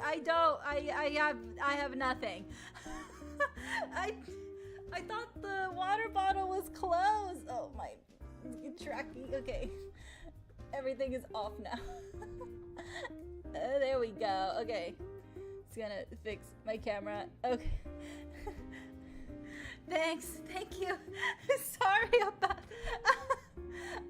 I don't. I have nothing. I thought the water bottle was closed. Oh my, tracking. Okay, everything is off now. There we go. Okay, it's gonna fix my camera. Okay. Thanks. Thank you. Sorry about.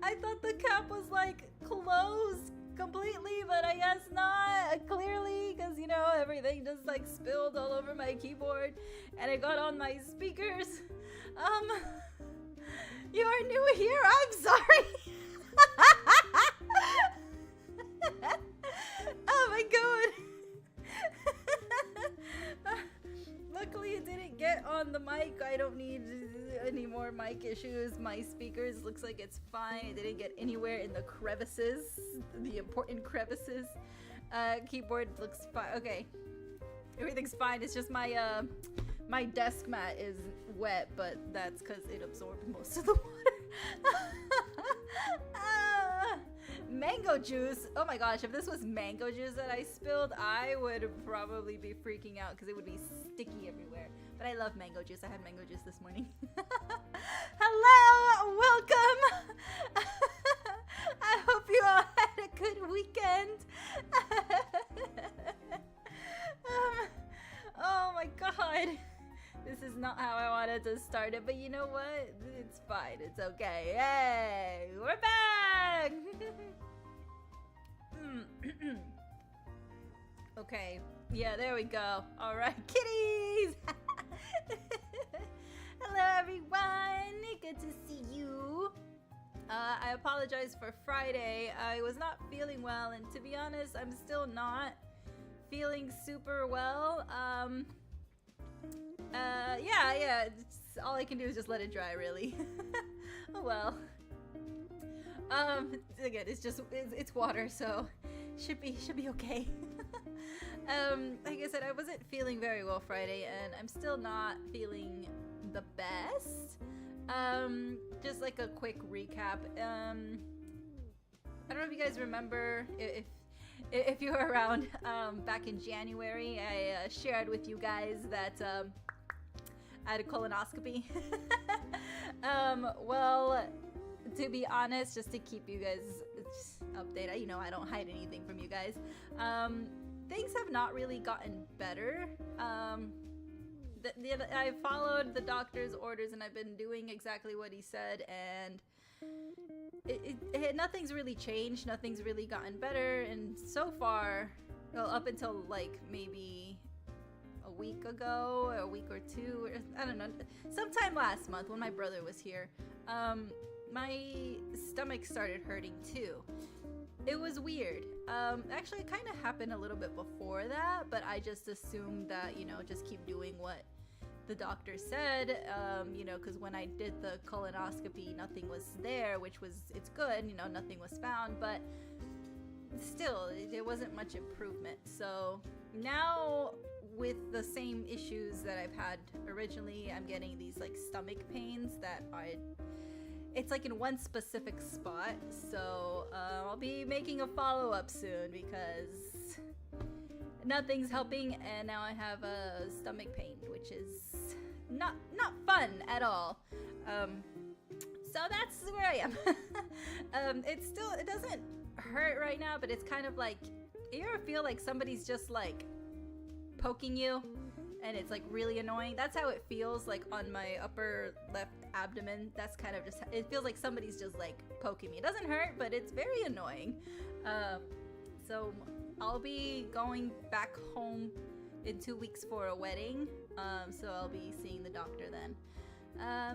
I thought the cap was like closed completely, but I guess not. Clearly, because you know everything just like spilled all over my keyboard, and it got on my speakers. You are new here. I'm sorry. Oh my god. Luckily it didn't get on the mic. I don't need any more mic issues. My speakers looks like it's fine. It didn't get anywhere in the crevices, the important crevices. Keyboard looks fine. Okay, everything's fine. It's just my my desk mat is wet, but that's because it absorbed most of the water. Mango juice. Oh my gosh, if this was mango juice that I spilled, I would probably be freaking out because it would be sticky everywhere. But I love mango juice. I had mango juice this morning. Hello, welcome. I hope you all had a good weekend. Oh my god. This is not how I wanted to start it, but you know what? It's fine. It's okay. Hey, we're back. Okay. Yeah, there we go. All right, kitties. Hello, everyone. Good to see you. I apologize for Friday. I was not feeling well, and to be honest, I'm still not feeling super well. Yeah. All I can do is just let it dry, really. Oh well. Again, it's water, so should be okay. Like I said, I wasn't feeling very well Friday, and I'm still not feeling the best. Just like a quick recap. I don't know if you guys remember, if you were around back in January, I shared with you guys that I had a colonoscopy. Well, to be honest, just to keep you guys updated, you know, I don't hide anything from you guys. Things have not really gotten better. I followed the doctor's orders and I've been doing exactly what he said, and nothing's really changed. Nothing's really gotten better, and so far, well, up until like maybe a week ago, or a week or two, or, I don't know, sometime last month when my brother was here, my stomach started hurting too. It was weird. Actually, it kind of happened a little bit before that, but I just assumed that, you know, just keep doing what the doctor said, you know, because when I did the colonoscopy, nothing was there, which was, it's good, you know, nothing was found, but still, there wasn't much improvement. So now, with the same issues that I've had originally, I'm getting these like stomach pains that it's like in one specific spot. So I'll be making a follow-up soon because nothing's helping, and now I have a stomach pain, which is not fun at all. So that's where I am. It doesn't hurt right now, but it's kind of like, you ever feel like somebody's just like poking you and it's like really annoying? That's how it feels like on my upper left abdomen. That's kind of just, it feels like somebody's just like poking me. It doesn't hurt, but it's very annoying. So I'll be going back home in 2 weeks for a wedding. So I'll be seeing the doctor then.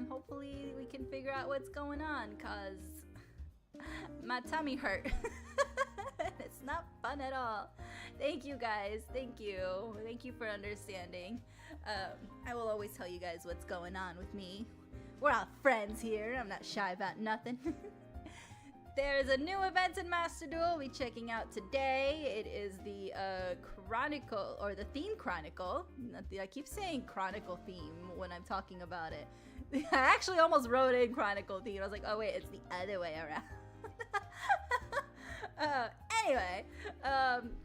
Hopefully we can figure out what's going on, cause my tummy hurt. It's not fun at all. Thank you guys. Thank you. Thank you for understanding. I will always tell you guys what's going on with me. We're all friends here. I'm not shy about nothing. There's a new event in Master Duel we'll be checking out today. It is the Chronicle, or the Theme Chronicle. I keep saying Chronicle theme when I'm talking about it. I actually almost wrote in Chronicle theme. I was like, oh wait, it's the other way around. Anyway,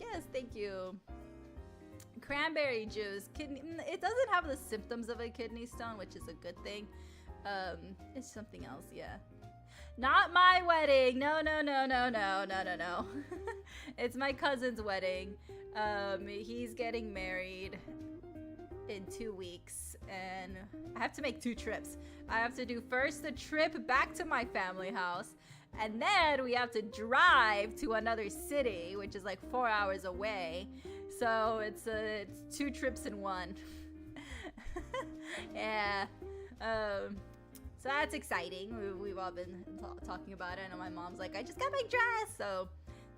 yes, thank you cranberry juice. It doesn't have the symptoms of a kidney stone, which is a good thing. It's something else, yeah. Not my wedding. No. It's my cousin's wedding. He's getting married in 2 weeks, and I have to make 2 trips. I have to do first the trip back to my family house, and then we have to drive to another city, which is like 4 hours away. So it's 2 trips in 1. Yeah. So that's exciting. We've all been talking about it. I know my mom's like, I just got my dress. So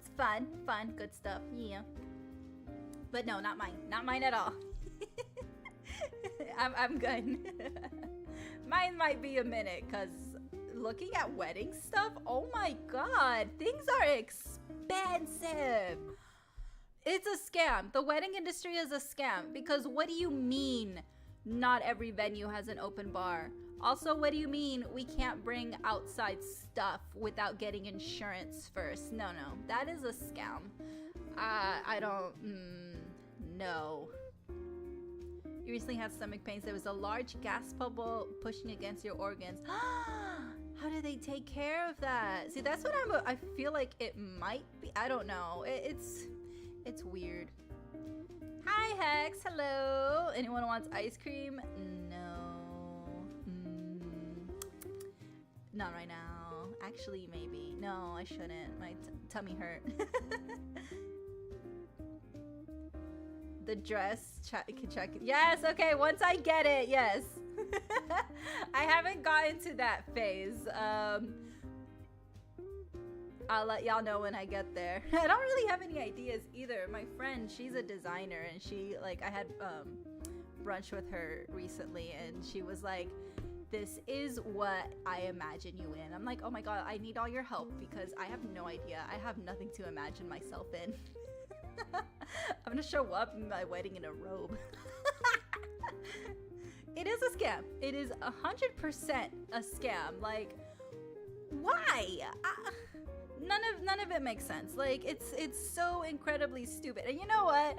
it's fun, good stuff. Yeah. But no, not mine. Not mine at all. I'm good. Mine might be a minute, because looking at wedding stuff, oh my god, things are expensive. It's a scam. The wedding industry is a scam, because what do you mean not every venue has an open bar? Also, what do you mean we can't bring outside stuff without getting insurance first? No, that is a scam. I don't, no. You recently had stomach pains. There was a large gas bubble pushing against your organs. How do they take care of that? See, that's what I feel like it might be. I don't know. It's weird. Hi, Hex. Hello. Anyone wants ice cream? No. Not right now. Actually, maybe. No, I shouldn't. My tummy hurt. The dress, check. Yes, okay, once I get it, yes. I haven't gotten to that phase. I'll let y'all know when I get there. I don't really have any ideas either. My friend, she's a designer, and I had brunch with her recently, and she was like, this is what I imagine you in. I'm like, oh my god, I need all your help, because I have no idea. I have nothing to imagine myself in. I'm gonna show up in my wedding in a robe. It is a scam. It is 100% a scam. Like, why? None of it makes sense. Like, it's so incredibly stupid. And you know what?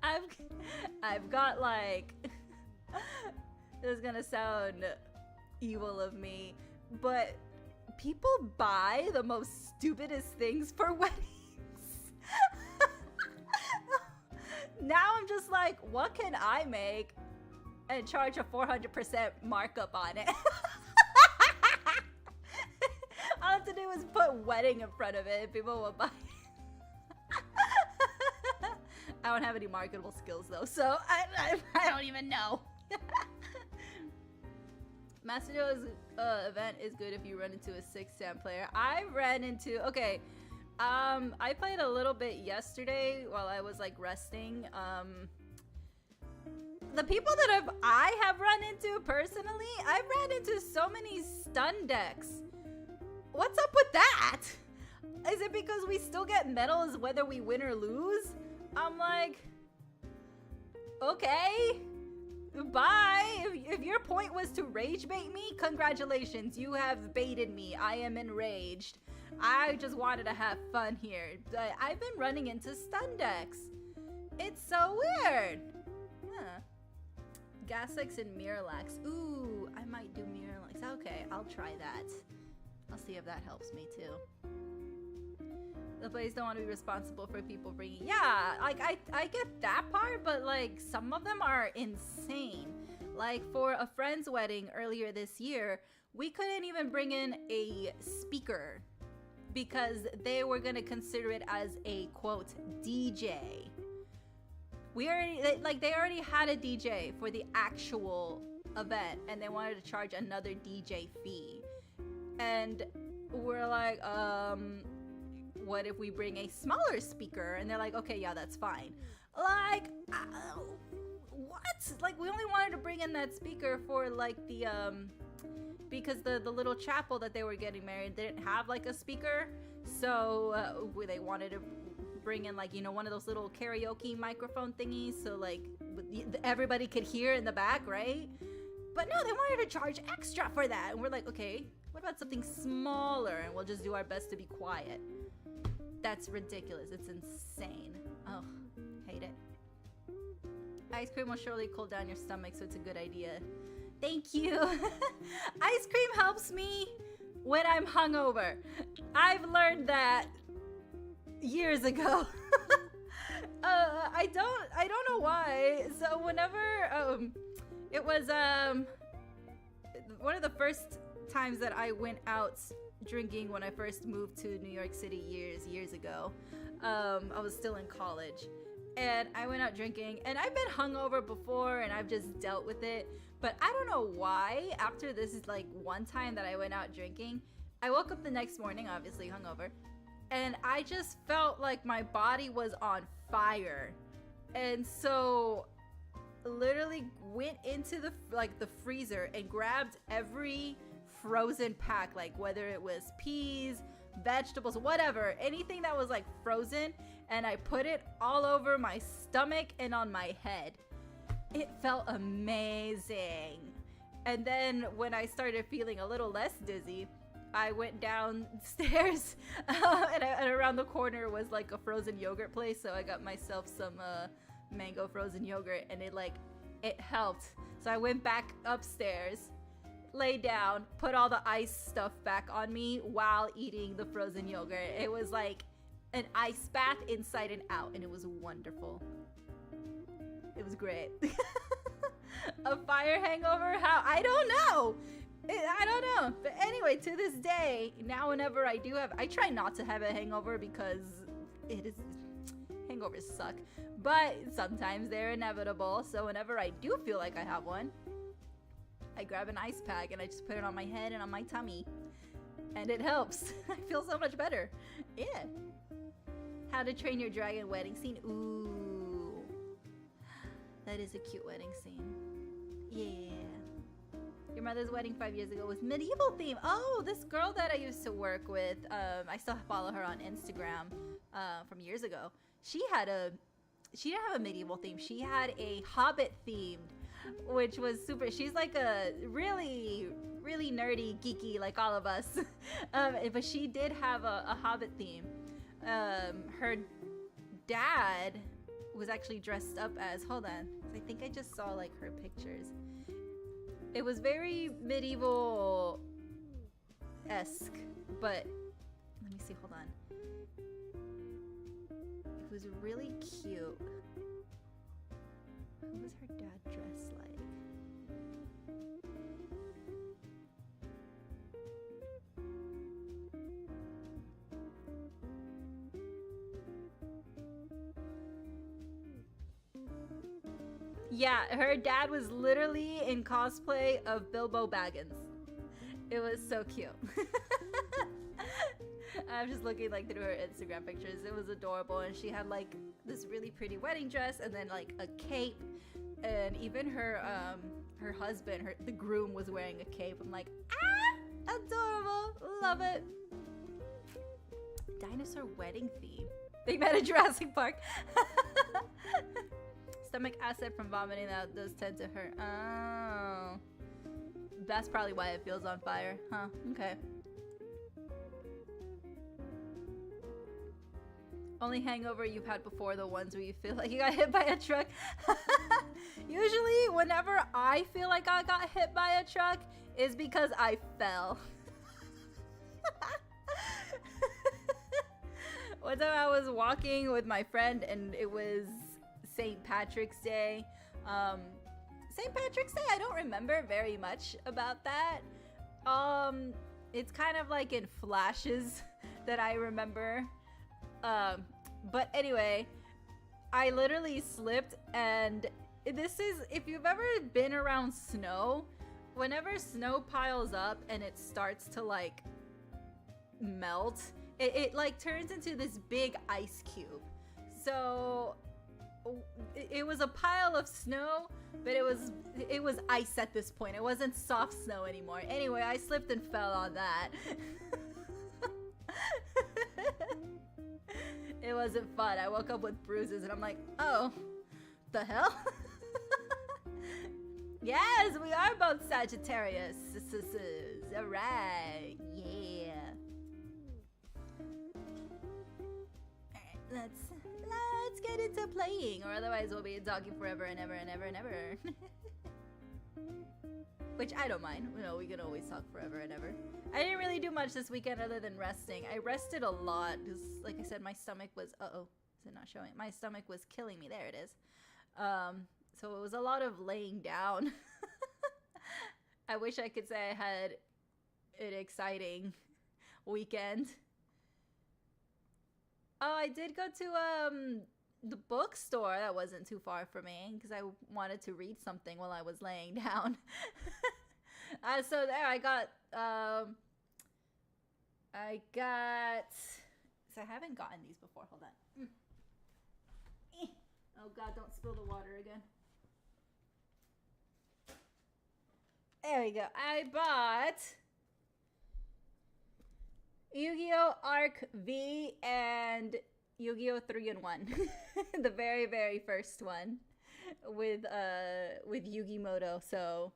I've got like, this is gonna sound evil of me, but people buy the most stupidest things for weddings. Now I'm just like, what can I make and charge a 400% markup on it? All I have to do is put wedding in front of it and people will buy it. I don't have any marketable skills though, so I don't even know. Master Joe's event is good if you run into a 6-Sam player. I ran into, okay, I played a little bit yesterday while I was like resting. The people that I have run into personally, I've ran into so many stun decks. What's up with that? Is it because we still get medals whether we win or lose? I'm like, okay, bye. If your point was to rage bait me, congratulations, you have baited me. I am enraged. I just wanted to have fun here. I've been running into stun decks. It's so weird. Huh. Gasex and Miralax. Ooh, I might do Miralax. Okay, I'll try that. I'll see if that helps me too. The players don't want to be responsible for people bringing... Yeah, like, I get that part, but, like, some of them are insane. Like, for a friend's wedding earlier this year, we couldn't even bring in a speaker because they were going to consider it as a, quote, DJ. They already had a DJ for the actual event, and they wanted to charge another DJ fee. And we're like, what if we bring a smaller speaker? And they're like, okay, yeah, that's fine. Like, what? Like, we only wanted to bring in that speaker for, like, the, because the little chapel that they were getting married didn't have, like, a speaker. So, they wanted to bring in, like, you know, one of those little karaoke microphone thingies so, like, everybody could hear in the back, right? But no, they wanted to charge extra for that. And we're like, okay, what about something smaller? And we'll just do our best to be quiet. That's ridiculous. It's insane. Oh, hate it. Ice cream will surely cool down your stomach, so it's a good idea. Thank you. Ice cream helps me when I'm hungover. I've learned that years ago. I don't know why. So whenever it was one of the first times that I went out drinking when I first moved to New York City years ago. I was still in college, and I went out drinking, and I've been hungover before, and I've just dealt with it. But I don't know why. After this is like one time that I went out drinking, I woke up the next morning, obviously hungover, and I just felt like my body was on fire, and so literally went into the freezer and grabbed every frozen pack, like whether it was peas, vegetables, whatever, anything that was like frozen, and I put it all over my stomach and on my head. It felt amazing. And then when I started feeling a little less dizzy, I went downstairs and around the corner was like a frozen yogurt place, so I got myself some mango frozen yogurt, and it helped. So I went back upstairs, lay down, put all the ice stuff back on me while eating the frozen yogurt. It was like an ice bath inside and out, and it was wonderful. It was great. A fire hangover? How? I don't know. I don't know. But anyway, to this day, now whenever I do have, I try not to have a hangover because hangovers suck. But sometimes they're inevitable. So whenever I do feel like I have one, I grab an ice pack and I just put it on my head and on my tummy. And it helps. I feel so much better. Yeah. How to Train Your Dragon wedding scene. Ooh. That is a cute wedding scene. Yeah. Your mother's wedding 5 years ago was medieval theme. Oh, this girl that I used to work with, I still follow her on Instagram from years ago. She didn't have a medieval theme. She had a Hobbit themed, which was super. She's like a really nerdy, geeky, like all of us. But she did have a Hobbit theme. Her dad was actually dressed up as, hold on, I think I just saw like her pictures. It was very medieval-esque, but let me see, hold on. It was really cute. What was her dad dressed like? Yeah, her dad was literally in cosplay of Bilbo Baggins. It was so cute. I'm just looking like through her Instagram pictures. It was adorable, and she had like this really pretty wedding dress and then like a cape, and even her husband, the groom, was wearing a cape. I'm like, ah, adorable, love it. Dinosaur wedding theme. They met at Jurassic Park. Stomach acid from vomiting, that does tend to hurt. Oh, that's probably why it feels on fire, huh? Okay. Only hangover you've had before, the ones where you feel like you got hit by a truck. Usually, whenever I feel like I got hit by a truck, is because I fell. One time I was walking with my friend, and it was St. Patrick's Day. St. Patrick's Day, I don't remember very much about that. It's kind of like in flashes that I remember. But anyway, I literally slipped, and this is, if you've ever been around snow, whenever snow piles up and it starts to like melt, it like turns into this big ice cube. So it was a pile of snow, but it was ice at this point. It wasn't soft snow anymore. Anyway, I slipped and fell on that. It wasn't fun. I woke up with bruises, and I'm like, oh, the hell? Yes, we are both Sagittarius. All right, yeah. let's get into playing, or otherwise we'll be talking forever and ever and ever and ever. Which I don't mind. You know, we can always talk forever and ever. I didn't really do much this weekend other than resting. I rested a lot because, like I said, my stomach was... Uh-oh. Is it not showing? My stomach was killing me. There it is. So it was a lot of laying down. I wish I could say I had an exciting weekend. Oh, I did go to the bookstore. That wasn't too far from me because I wanted to read something while I was laying down. So there I got so I haven't gotten these before. Hold on. Oh god, don't spill the water again. There we go. I bought Yu-Gi-Oh! Arc V and Yu-Gi-Oh! 3-in-1. The very, very first one with Yugimoto. So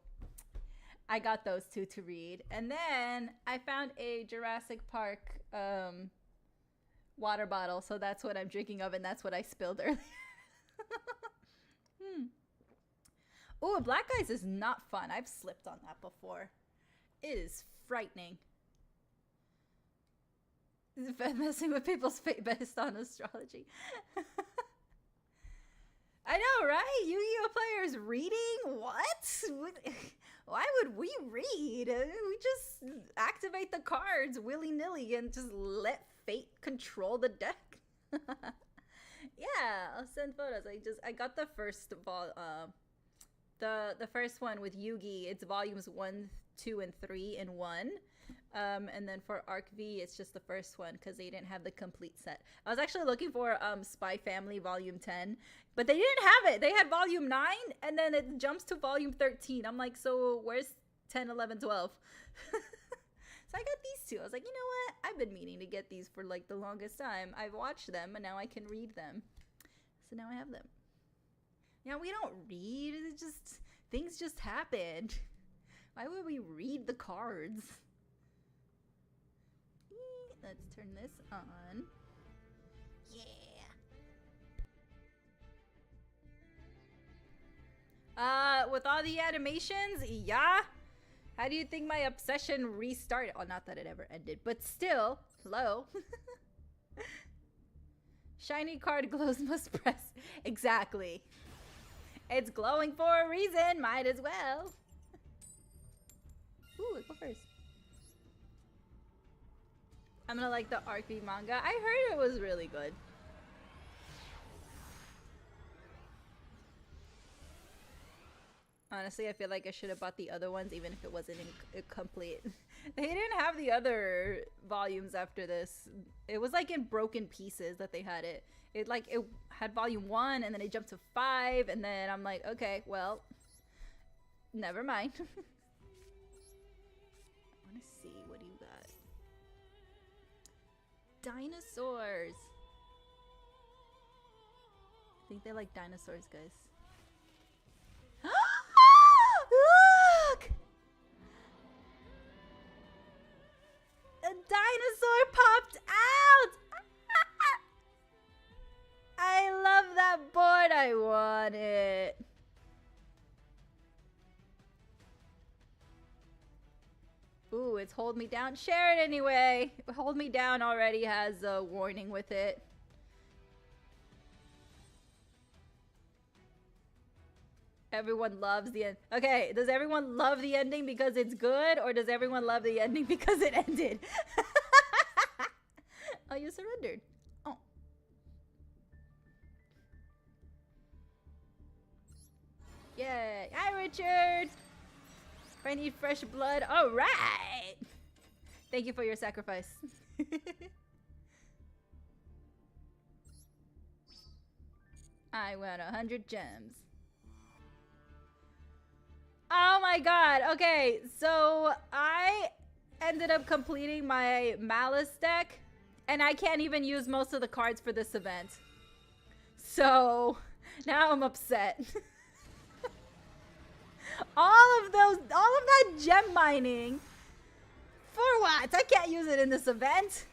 I got those two to read. And then I found a Jurassic Park water bottle. So that's what I'm drinking of, and that's what I spilled earlier. Oh, Black Eyes is not fun. I've slipped on that before. It is frightening. Messing with people's fate based on astrology. I know, right? Yu-Gi-Oh! Players reading? What? Why would we read? We just activate the cards willy-nilly and just let fate control the deck. Yeah, I'll send photos. I got the first the first one with Yugi. It's volumes 1, 2, and 3 in one. And then for Arc V, it's just the first one because they didn't have the complete set. I was actually looking for Spy Family Volume 10, but they didn't have it. They had Volume 9, and then it jumps to Volume 13. I'm like, so where's 10, 11, 12? So I got these two. I was like, you know what? I've been meaning to get these for like the longest time. I've watched them, and now I can read them. So now I have them. Yeah, we don't read. It's just, things just happened. Why would we read the cards? Let's turn this on. Yeah. With all the animations, yeah. How do you think my obsession restarted? Oh, not that it ever ended, but still, hello. Shiny card glows, must press. Exactly. It's glowing for a reason. Might as well. Ooh, go first. I'm gonna like the Arc V manga. I heard it was really good. Honestly, I feel like I should have bought the other ones even if it wasn't complete. They didn't have the other volumes after this. It was like in broken pieces that they had it. It had volume 1 and then it jumped to 5 and then I'm like, okay, well, never mind. I want to see, what do you got? Dinosaurs. I think they like dinosaurs, guys. Look! A dinosaur popped out! I love that board. I want it. Ooh, it's Hold Me Down. Share it anyway. Hold Me Down already has a warning with it. Everyone loves the end. Okay, does everyone love the ending because it's good, or does everyone love the ending because it ended? Oh, you surrendered. Oh. Yay. Hi, Richard. I need fresh blood. All right. Thank you for your sacrifice. I want 100 gems. Oh my god. Okay, so I ended up completing my Malice deck, and I can't even use most of the cards for this event. So now I'm upset. all of that gem mining. For what? I can't use it in this event.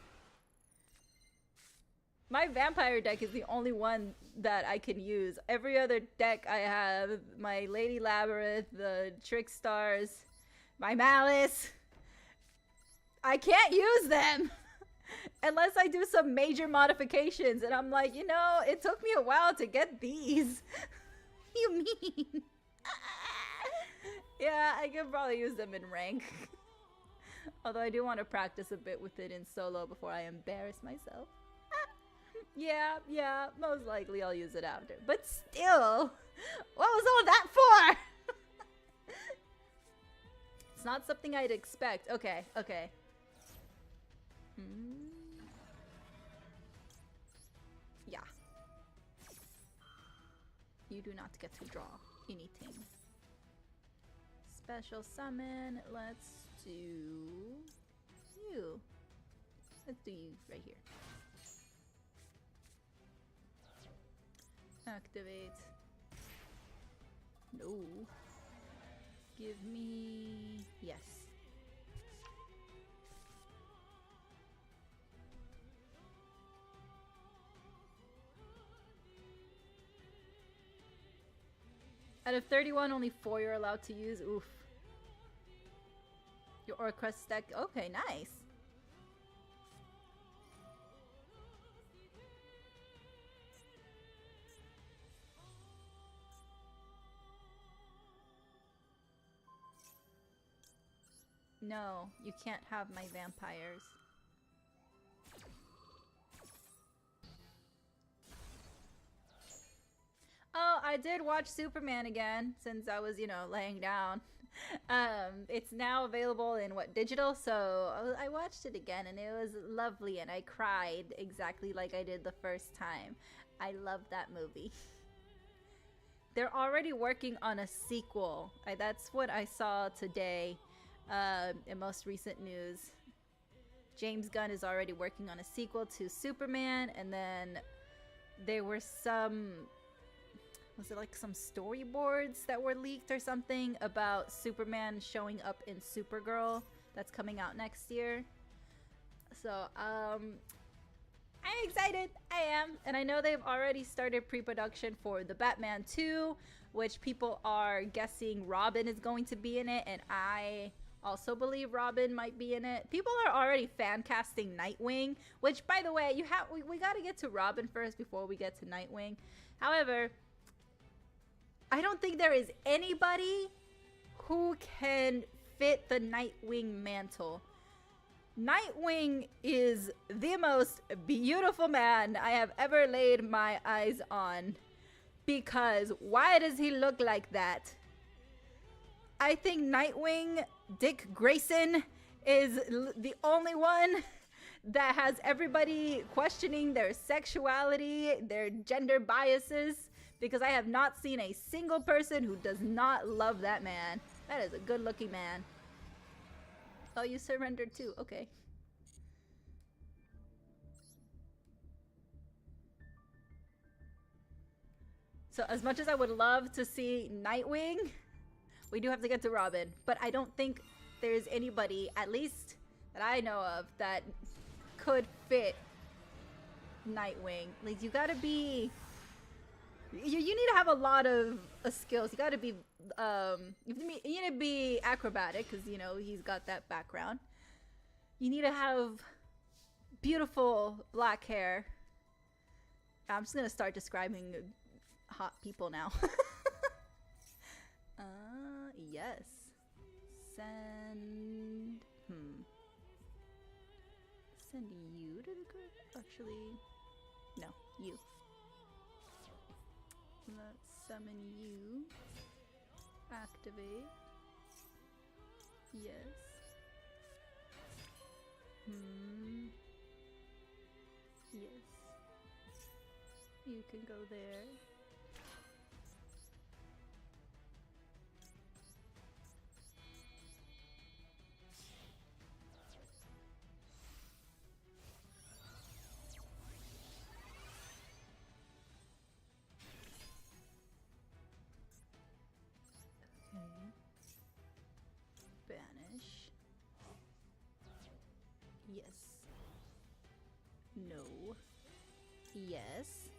My vampire deck is the only one that I can use. Every other deck I have, my Lady Labyrinth, the Trick Stars, my Malice, I can't use them unless I do some major modifications. And I'm like, you know, it took me a while to get these. What do you mean? Yeah, I could probably use them in rank. Although I do want to practice a bit with it in solo before I embarrass myself. Yeah, most likely I'll use it after. But still, what was all that for? It's not something I'd expect. Okay. Yeah. You do not get to draw anything. Special summon. Let's do you. Let's do you right here. Activate. No. Give me... Yes. Out of 31, only 4 you're allowed to use. Oof. Your Orcrest deck. Okay, nice. No, you can't have my vampires. Oh, I did watch Superman again since I was, you know, laying down. It's now available in digital, so I watched it again and it was lovely and I cried exactly like I did the first time. I love that movie. They're already working on a sequel. That's what I saw today. In most recent news, James Gunn is already working on a sequel to Superman, and then there were some, was it like some storyboards that were leaked or something about Superman showing up in Supergirl that's coming out next year. So I'm excited. I am. And I know they've already started pre-production for the Batman 2, which people are guessing Robin is going to be in it, and I also believe Robin might be in it. People are already fan casting Nightwing, which, by the way, we got to get to Robin first before we get to Nightwing. However, I don't think there is anybody who can fit the Nightwing mantle. Nightwing is the most beautiful man I have ever laid my eyes on. Because why does he look like that? I think Nightwing, Dick Grayson, is the only one that has everybody questioning their sexuality, their gender biases, because I have not seen a single person who does not love that man. That is a good-looking man. Oh, you surrendered too. Okay. So as much as I would love to see Nightwing, we do have to get to Robin. But I don't think there's anybody, at least that I know of, that could fit Nightwing. Like, you gotta be... You need to have a lot of skills. You gotta be... you need to be acrobatic, because, you know, he's got that background. You need to have beautiful black hair. I'm just gonna start describing hot people now. Yes. Send you to the group? Actually, no, you. Let's summon you. Activate. Yes. Yes. You can go there. Banish. Yes. No. Yes.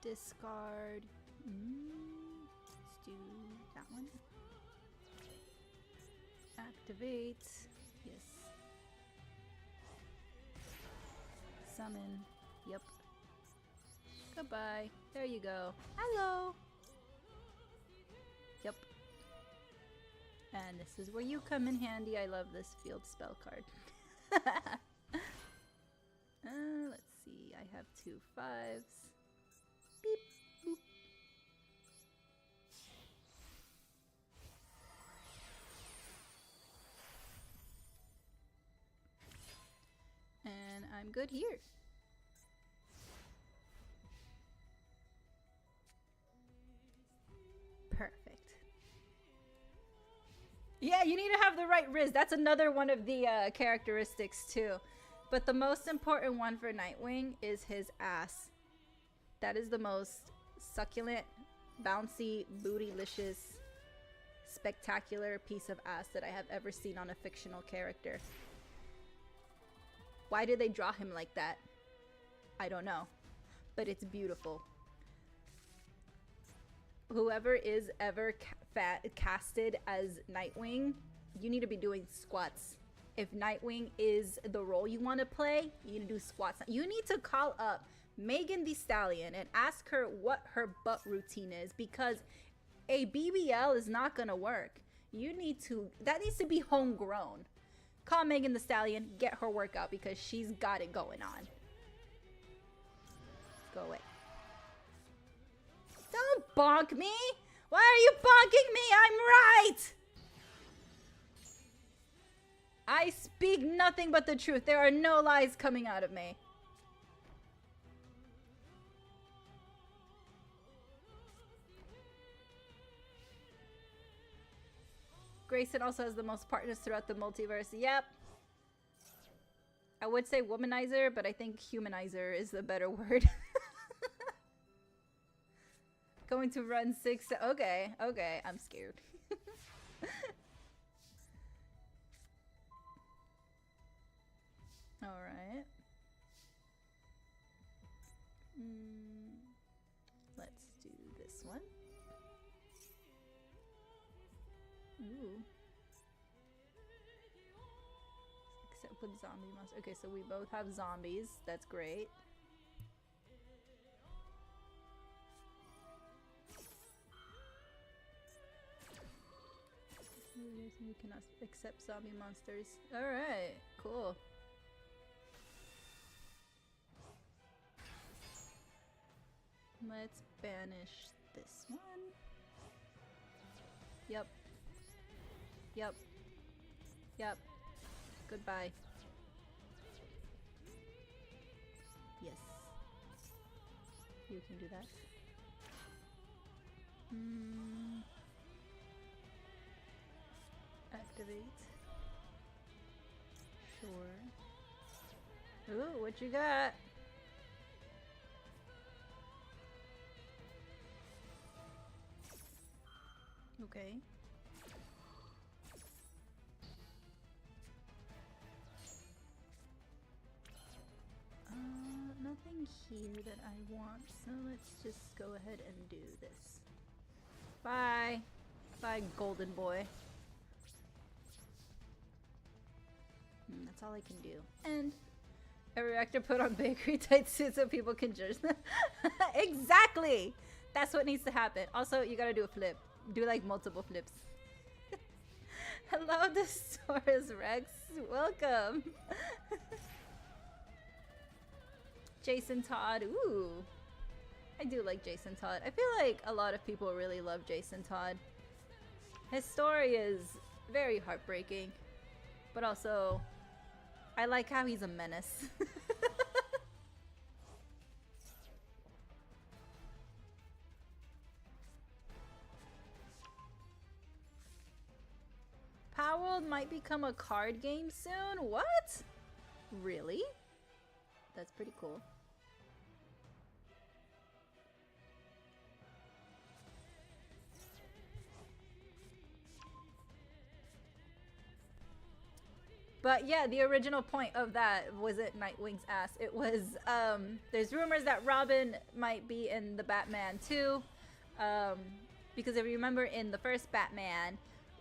Discard. Let's do that one. Activate. Yes. Summon. Yep. Goodbye. There you go. Hello. Yep. And this is where you come in handy. I love this field spell card. Let's see. I have 2 5s. Beep. Boop. And I'm good here. Perfect. Yeah, you need to have the right Riz. That's another one of the characteristics too. But the most important one for Nightwing is his ass. That is the most succulent, bouncy, bootylicious, spectacular piece of ass that I have ever seen on a fictional character. Why did they draw him like that? I don't know. But it's beautiful. Whoever is ever casted as Nightwing, you need to be doing squats. If Nightwing is the role you want to play, you need to do squats. You need to call up Megan Thee Stallion and ask her what her butt routine is, because a BBL is not going to work. That needs to be homegrown. Call Megan Thee Stallion, get her workout, because she's got it going on. Go away. Don't bonk me! Why are you bonking me? I'm right! I speak nothing but the truth. There are no lies coming out of me. Grayson also has the most partners throughout the multiverse. Yep. I would say womanizer, but I think humanizer is the better word. Going to run 6. Okay, okay. I'm scared. Alright. Let's do this one. Ooh. Except with zombie monster. Okay, so we both have zombies. That's great. We cannot accept zombie monsters. Alright, cool. Let's banish this one. Yep. Yep. Yep. Goodbye. Yes. You can do that. Activate. Sure. Ooh, what you got? Okay. Nothing here that I want, so let's just go ahead and do this. Bye. Bye, golden boy. That's all I can do. And every actor put on bakery tight suits so people can judge them. Exactly! That's what needs to happen. Also, you gotta do a flip. Do like multiple flips. Hello, Desaurus Rex. Welcome. Jason Todd. Ooh. I do like Jason Todd. I feel like a lot of people really love Jason Todd. His story is very heartbreaking, but also I like how he's a menace. Palworld might become a card game soon? What? Really? That's pretty cool. But yeah, the original point of that wasn't Nightwing's ass. It was, there's rumors that Robin might be in the Batman too. Because if you remember in the first Batman,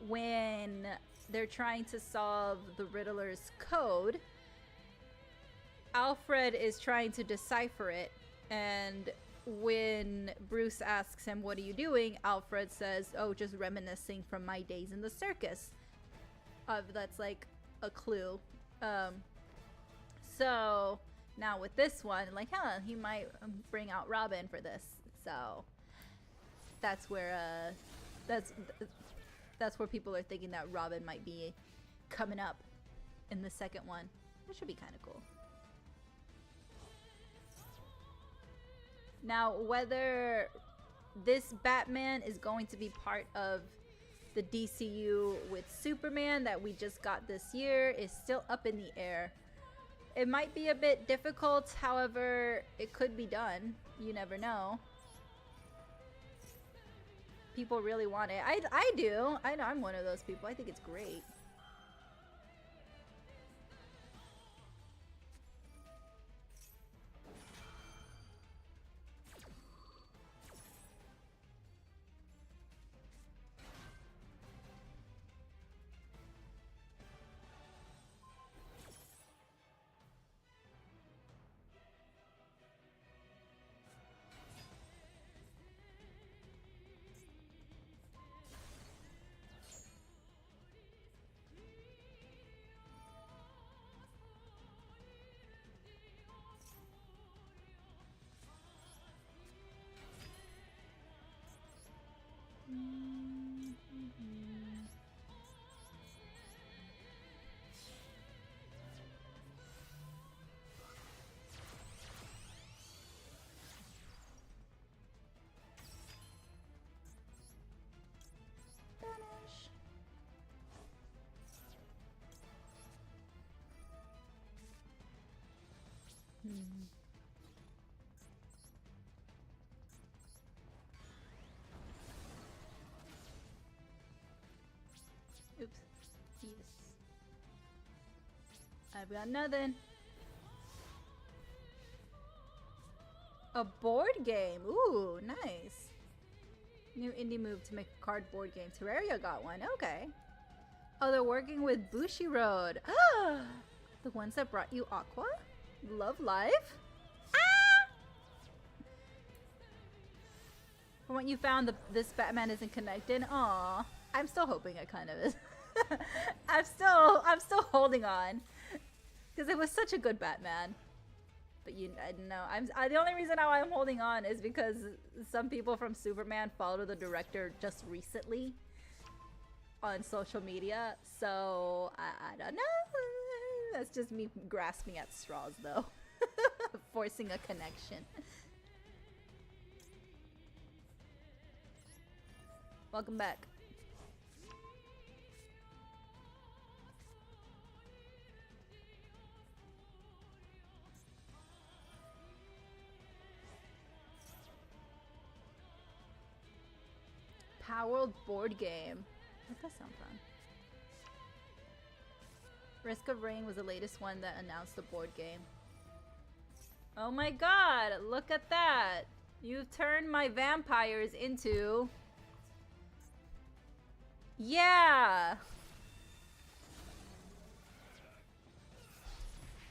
when they're trying to solve the Riddler's code, Alfred is trying to decipher it, and when Bruce asks him, "What are you doing?" Alfred says, "Oh, just reminiscing from my days in the circus." That's like a clue. So now with this one, like, he might bring out Robin for this. So that's where that's where people are thinking that Robin might be coming up in the second one. That should be kind of cool. Now, whether this Batman is going to be part of the DCU with Superman that we just got this year is still up in the air. It might be a bit difficult, however, it could be done. You never know. People really want it. I do. I know I'm one of those people. I think it's great. Oops. Yes. I've got nothing. A board game. Ooh, nice. New indie move to make a card board game. Terraria got one. Okay. Oh, they're working with Bushiroad. Ah! The ones that brought you Aqua? Love Live? Ah! From what you found, this Batman isn't connected. Aw. I'm still hoping it kind of is. I'm still holding on. Because it was such a good Batman. But I don't know. The only reason how I'm holding on is because some people from Superman followed the director just recently on social media. So I don't know. That's just me grasping at straws, though. Forcing a connection. Welcome back. Power World board game. That does sound fun. Risk of Rain was the latest one that announced the board game. Oh my god, look at that. You've turned my vampires into... Yeah!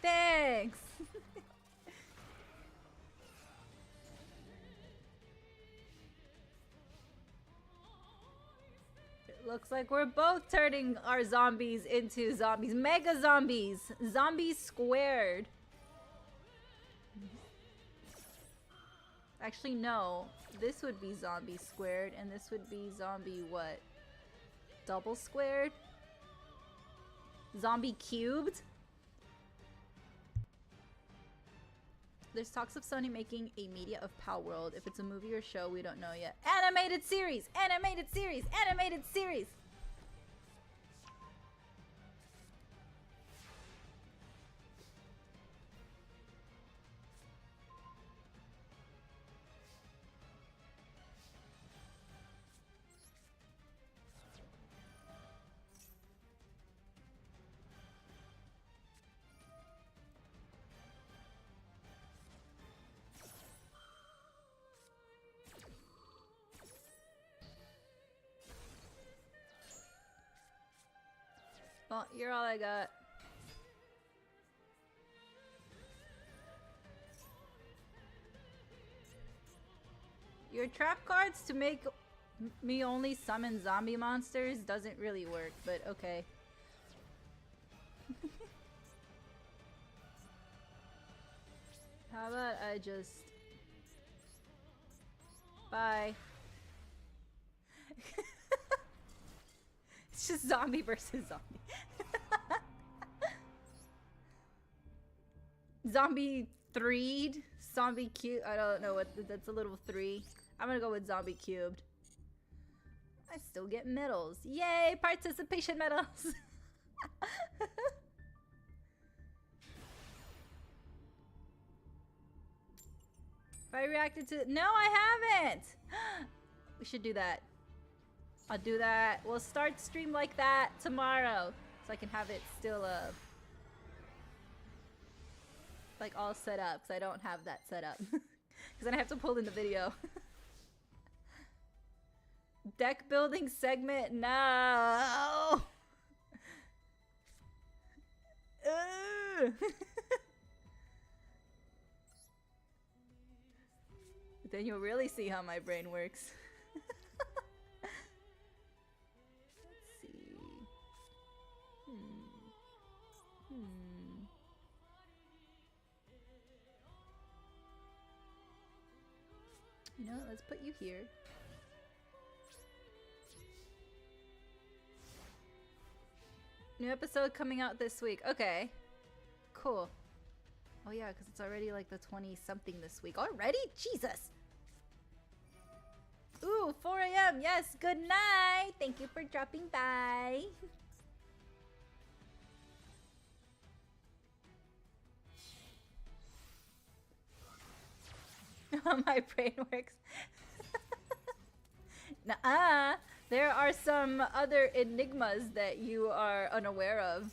Thanks! Looks like we're both turning our zombies into zombies. Mega zombies! Zombies squared. Actually, no. This would be zombie squared, and this would be zombie what? Double squared? Zombie cubed? There's talks of Sony making a media of Power World. If it's a movie or show, we don't know yet. Animated series! Animated series! Animated series! Well, you're all I got. Your trap cards to make me only summon zombie monsters doesn't really work, but okay. How about I just... Bye. It's just zombie versus zombie. Zombie 3'd? Zombie cube? I don't know what, that's a little 3. I'm gonna go with zombie cubed. I still get medals. Yay! Participation medals! If I reacted to... No, I haven't! We should do that. I'll do that. We'll start stream like that tomorrow. So I can have it still, like all set up. So I don't have that set up. Because then I have to pull in the video. Deck building segment? No! Then you'll really see how my brain works. Let's see. You know, let's put you here. New episode coming out this week. Okay. Cool. Oh yeah, because it's already like the 20-something this week. Already? Jesus! Ooh, 4 a.m. Yes, good night! Thank you for dropping by. My brain works. Nuh-uh. There are some other enigmas that you are unaware of.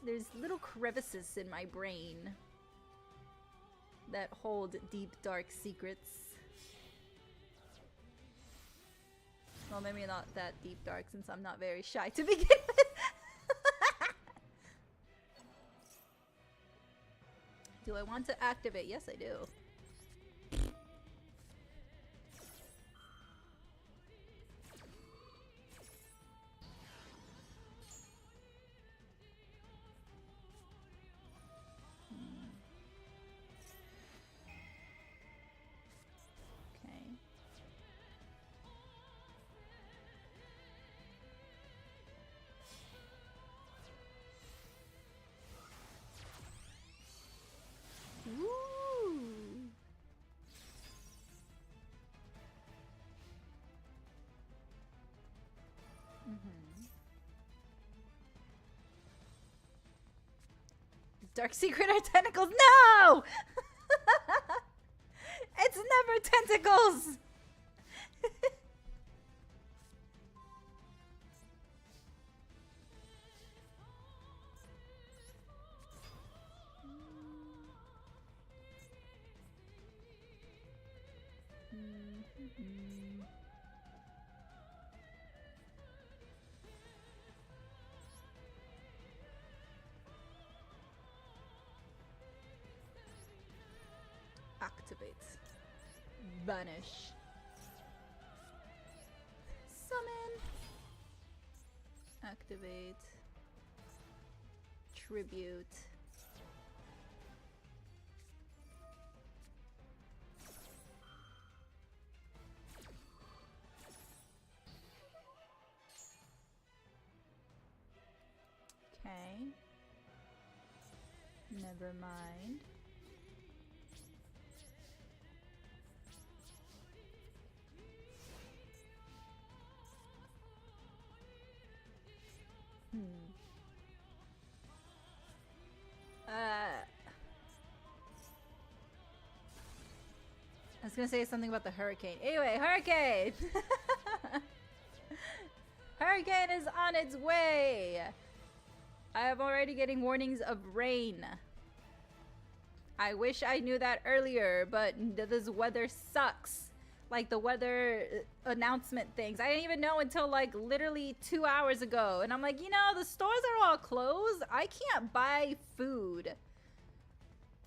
There's little crevices in my brain that hold deep, dark secrets. Well, maybe not that deep, dark, since I'm not very shy to begin with. Do I want to activate? Yes, I do. Dark secret are tentacles. No! It's never tentacles! Activate. Banish. Summon. Activate. Tribute. Okay. Never mind. I was gonna say something about the hurricane. Anyway, hurricane! Hurricane is on its way! I am already getting warnings of rain. I wish I knew that earlier, but this weather sucks. like the weather announcement things. I didn't even know until like literally 2 hours ago. And I'm like, you know, the stores are all closed. I can't buy food.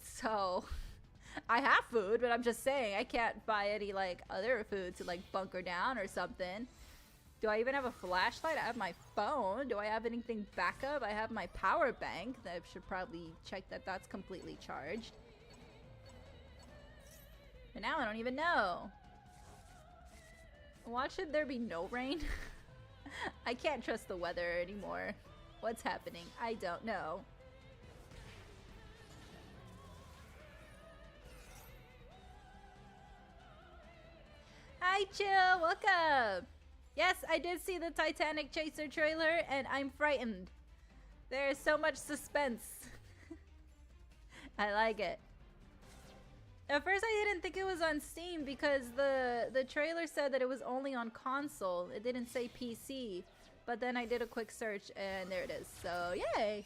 So I have food, but I'm just saying I can't buy any like other food to like bunker down or something. Do I even have a flashlight? I have my phone. Do I have anything backup? I have my power bank. I should probably check that that's completely charged. But now I don't even know. Why should there be no rain? I can't trust the weather anymore. What's happening? I don't know. Hi, Chill. Welcome. Yes, I did see the Titanic Chaser trailer, and I'm frightened. There is so much suspense. I like it. At first, I didn't think it was on Steam because the trailer said that it was only on console. It didn't say PC. But then I did a quick search, and there it is. So, yay!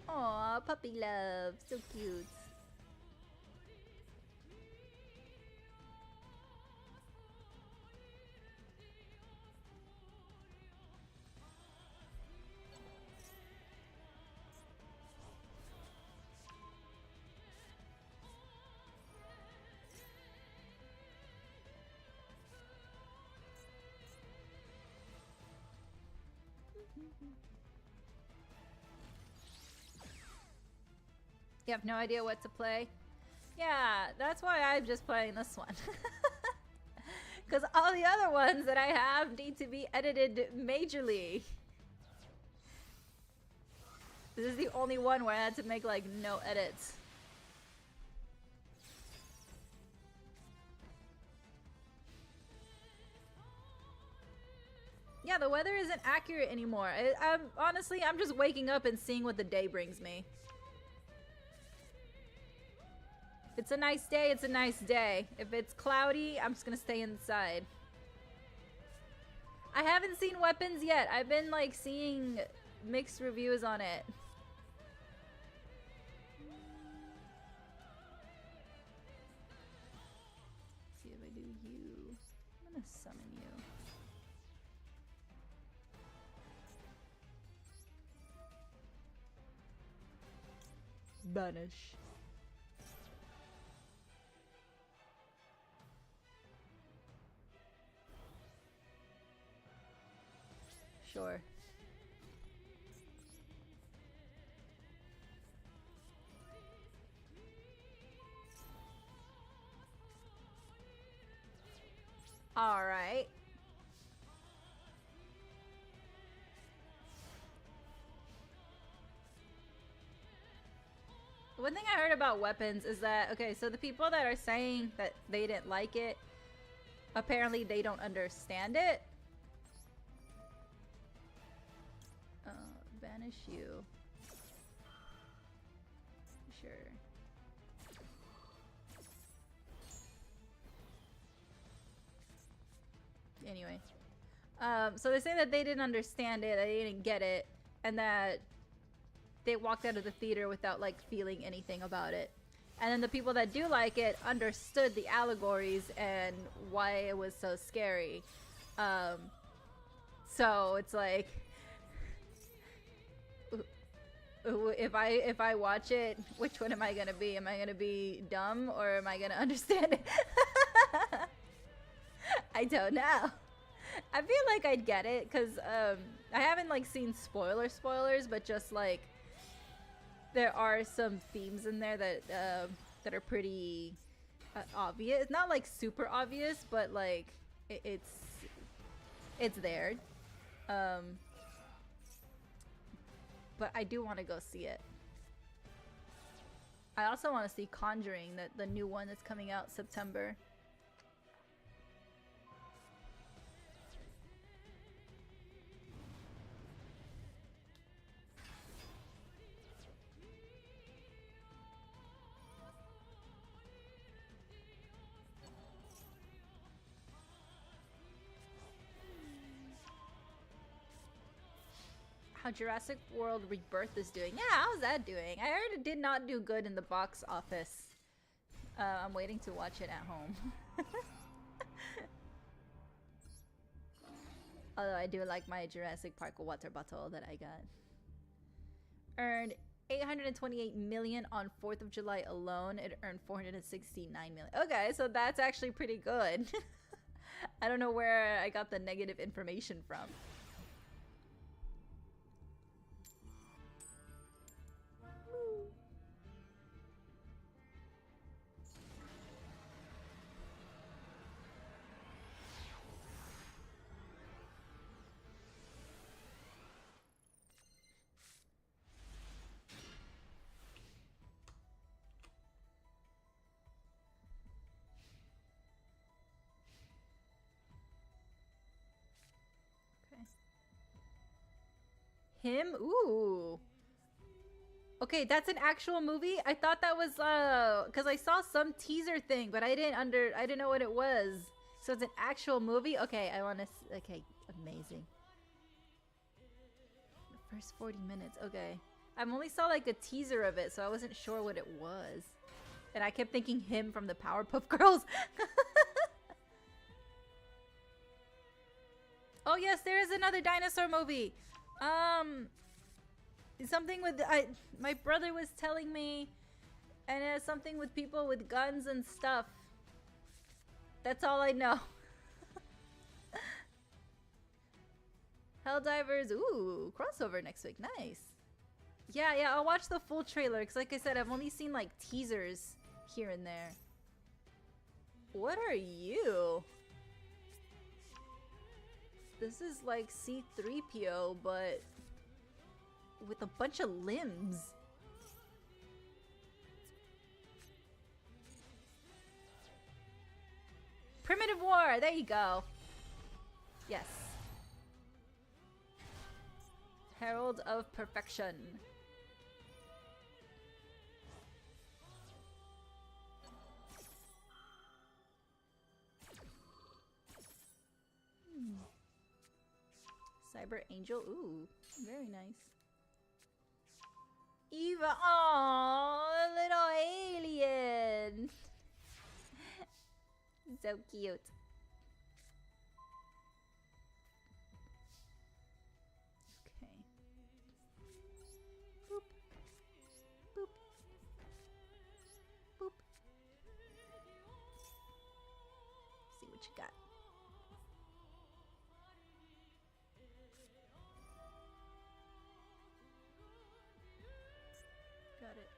Aw, puppy love. So cute. You have no idea what to play? Yeah, that's why I'm just playing this one. Because all the other ones that I have need to be edited majorly. This is the only one where I had to make like no edits. Yeah, the weather isn't accurate anymore. I'm just waking up and seeing what the day brings me. If it's a nice day, it's a nice day. If it's cloudy, I'm just gonna stay inside. I haven't seen Weapons yet. I've been like seeing mixed reviews on it. Let's see if I do you. I'm gonna summon you. Banish. Sure. All right. One thing I heard about Weapons is that, okay, so the people that are saying that they didn't like it, apparently they don't understand it. Banish you. Sure. Anyway. So they're saying that they didn't understand it, they didn't get it, and that they walked out of the theater without like feeling anything about it. And then the people that do like it understood the allegories and why it was so scary. So it's like, if I watch it, which one am I gonna be? Am I gonna be dumb or am I gonna understand it? I don't know. I feel like I'd get it because I haven't like seen spoilers, but just like there are some themes in there that that are pretty obvious. Not like super obvious, but like it's there. But I do want to go see it. I also want to see Conjuring, the new one that's coming out September. How Jurassic World Rebirth is doing. Yeah, how's that doing? I heard it did not do good in the box office. I'm waiting to watch it at home. Although I do like my Jurassic Park water bottle that I got. Earned 828 million on 4th of July alone. It earned 469 million. Okay, so that's actually pretty good. I don't know where I got the negative information from. Him? Ooh. Okay, that's an actual movie? I thought that was cuz I saw some teaser thing, but I didn't know what it was. So it's an actual movie? Okay, I want to okay, amazing. The first 40 minutes. Okay. I only saw like a teaser of it, so I wasn't sure what it was. And I kept thinking him from the Powerpuff Girls. Oh yes, there is another dinosaur movie. Something with my brother was telling me, and it has something with people with guns and stuff. That's all I know. Helldivers, ooh, crossover next week, nice. Yeah, I'll watch the full trailer, because like I said, I've only seen like teasers here and there. What are you? This is like C-3PO, but with a bunch of limbs. Primitive War, there you go. Yes. Herald of Perfection. Cyber Angel, ooh, very nice. Eva, oh, little alien. So cute. Okay. Boop. Boop. Boop. See what you got. Got it.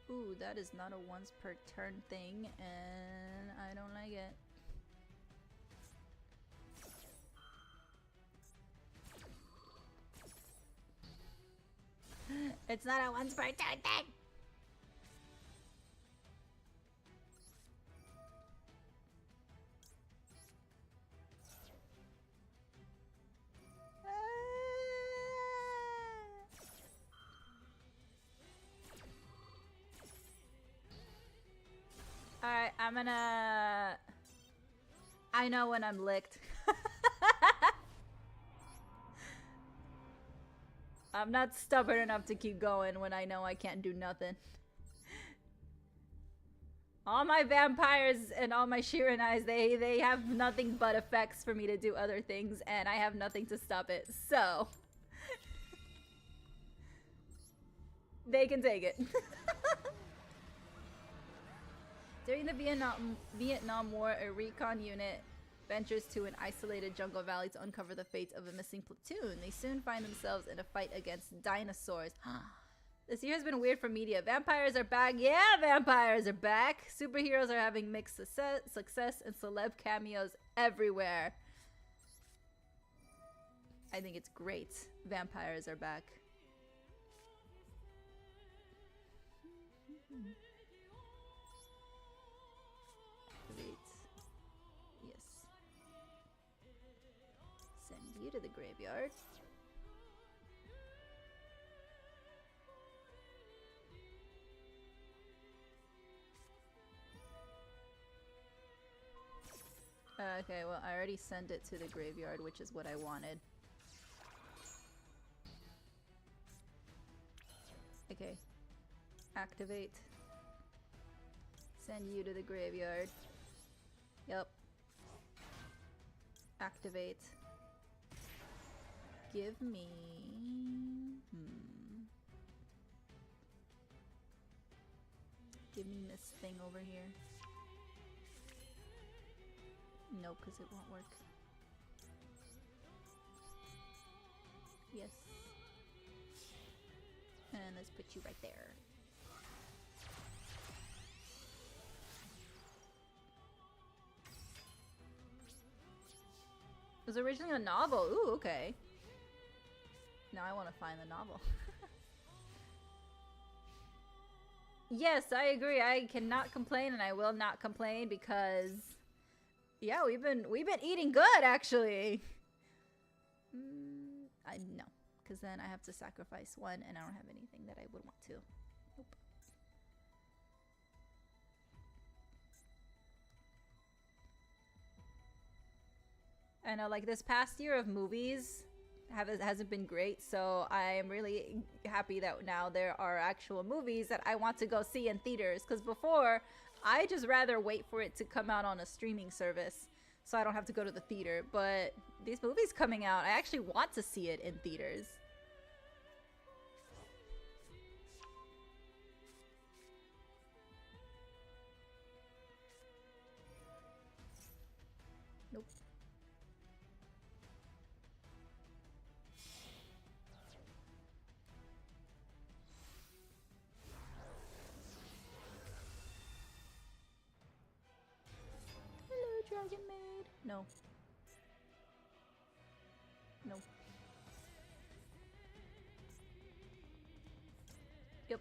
Ooh, that is not a once per turn thing, and I don't like it. It's not a once per turn thing! Alright, I'm gonna... I know when I'm licked. I'm not stubborn enough to keep going when I know I can't do nothing. All my vampires and all my Shiranais, they have nothing but effects for me to do other things, and I have nothing to stop it, so... they can take it. During the Vietnam War, a recon unit ventures to an isolated jungle valley to uncover the fate of a missing platoon. They soon find themselves in a fight against dinosaurs. This year has been weird for media. Vampires are back. Yeah, vampires are back. Superheroes are having mixed success and celeb cameos everywhere. I think it's great. Vampires are back. Yes. Send you to the graveyard. Okay, well, I already sent it to the graveyard, which is what I wanted. Okay. Activate. Send you to the graveyard. Yup. Activate. Give me... Give me this thing over here. No, because it won't work. Yes. And let's put you right there. It was originally a novel. Ooh, okay. Now I want to find the novel. Yes, I agree. I cannot complain, and I will not complain because, yeah, we've been eating good actually. I no, because then I have to sacrifice one, and I don't have anything that I would want to. Nope. I know, like this past year of movies hasn't been great, so I'm really happy that now there are actual movies that I want to go see in theaters, because before I just rather wait for it to come out on a streaming service so I don't have to go to the theater. But these movies coming out, I actually want to see it in theaters. Nope. Dragon Maid. No. No. Yep.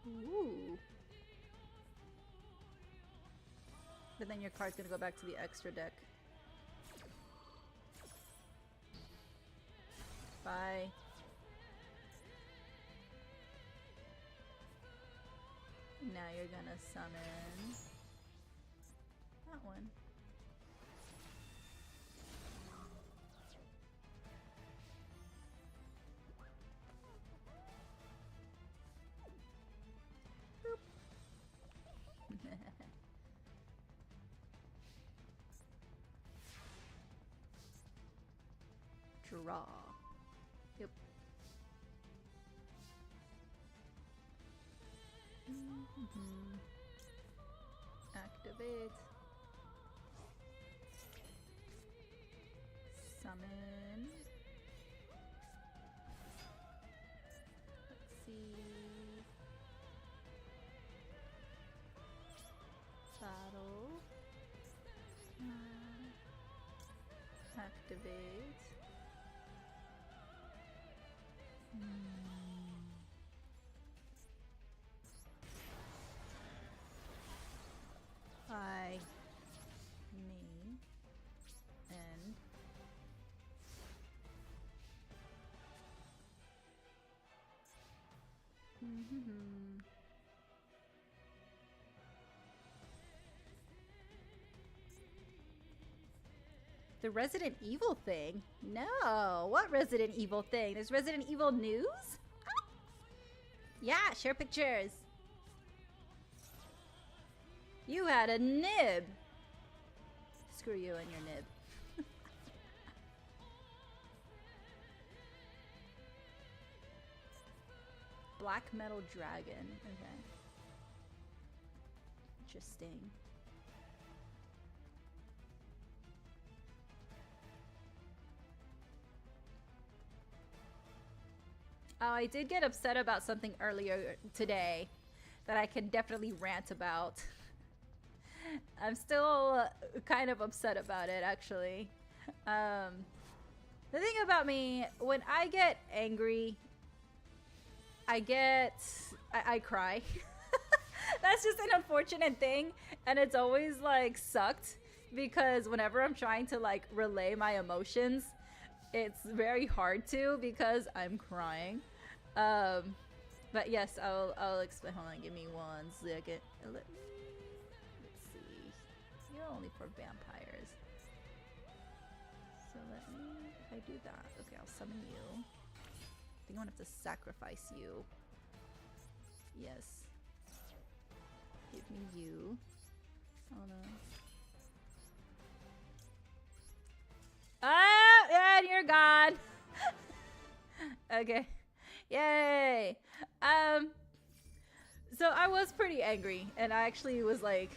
Ooh. But then your card's gonna go back to the extra deck. Bye. Now you're gonna summon that one. Boop. Draw. Yep. Activate. Summon. Let's see. Battle. Activate. Hi. Me. And. The Resident Evil thing? No. What Resident Evil thing? There's Resident Evil news? Ah. Yeah, share pictures. You had a nib. Screw you and your nib. Black Metal Dragon. Okay. Interesting. Oh, I did get upset about something earlier today that I can definitely rant about. I'm still kind of upset about it, actually. The thing about me, when I get angry, I cry. That's just an unfortunate thing, and it's always like sucked because whenever I'm trying to like relay my emotions, it's very hard to because I'm crying. But yes, I'll explain. Hold on, give me 1 second. Let's see. You're only for vampires. So let me, if I do that, okay, I'll summon you. I think I'm gonna have to sacrifice you. Yes. Give me you. Hold on. Ah, and you're gone. Okay. Yay. So I was pretty angry, and I actually was like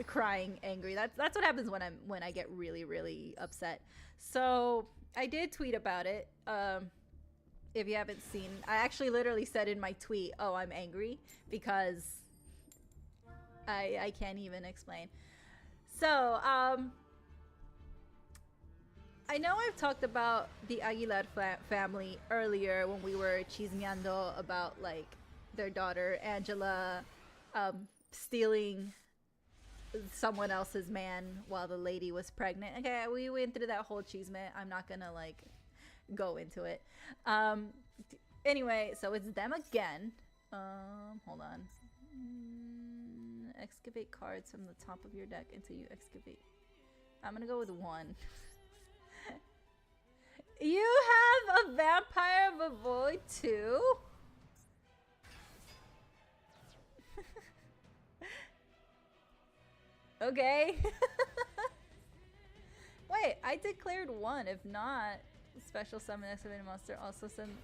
crying angry. That's what happens when I get really upset. So I did tweet about it. If you haven't seen, I actually literally said in my tweet, "Oh, I'm angry," because I can't even explain. So I know I've talked about the Aguilar family earlier when we were chismeando about like their daughter Angela stealing someone else's man while the lady was pregnant. Okay, we went through that whole chisme. I'm not gonna like go into it. Anyway, so it's them again. Hold on. Excavate cards from the top of your deck until you excavate. I'm gonna go with 1. You have a Vampire of a Void too? Okay. Wait, I declared 1. If not, special summon excavated monster also send.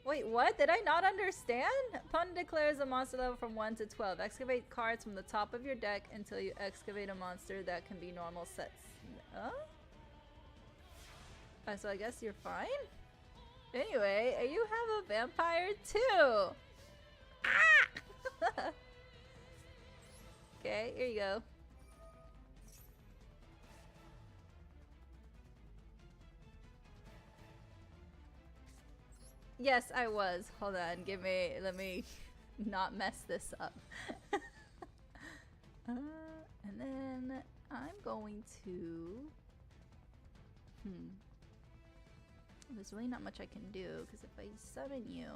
Wait, what? Did I not understand? Opponent declares a monster level from 1 to 12. Excavate cards from the top of your deck until you excavate a monster that can be normal sets. Huh? So I guess you're fine? Anyway, you have a vampire too! Ah! Okay, here you go. Yes, I was. Hold on, let me not mess this up. And then I'm going to... There's really not much I can do, because if I summon you...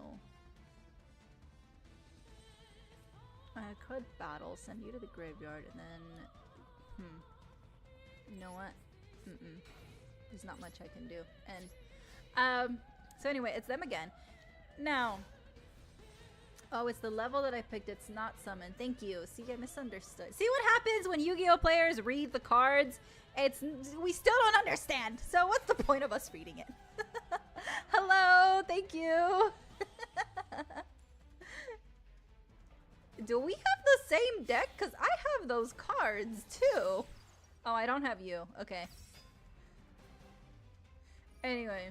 I could battle, send you to the graveyard, and then... You know what? There's not much I can do. And, so anyway, it's them again. Now... Oh, it's the level that I picked. It's not summon. Thank you. See, I misunderstood. See what happens when Yu-Gi-Oh players read the cards? We still don't understand. So what's the point of us reading it? Hello, thank you. Do we have the same deck? Because I have those cards too. Oh, I don't have you. Okay. Anyway.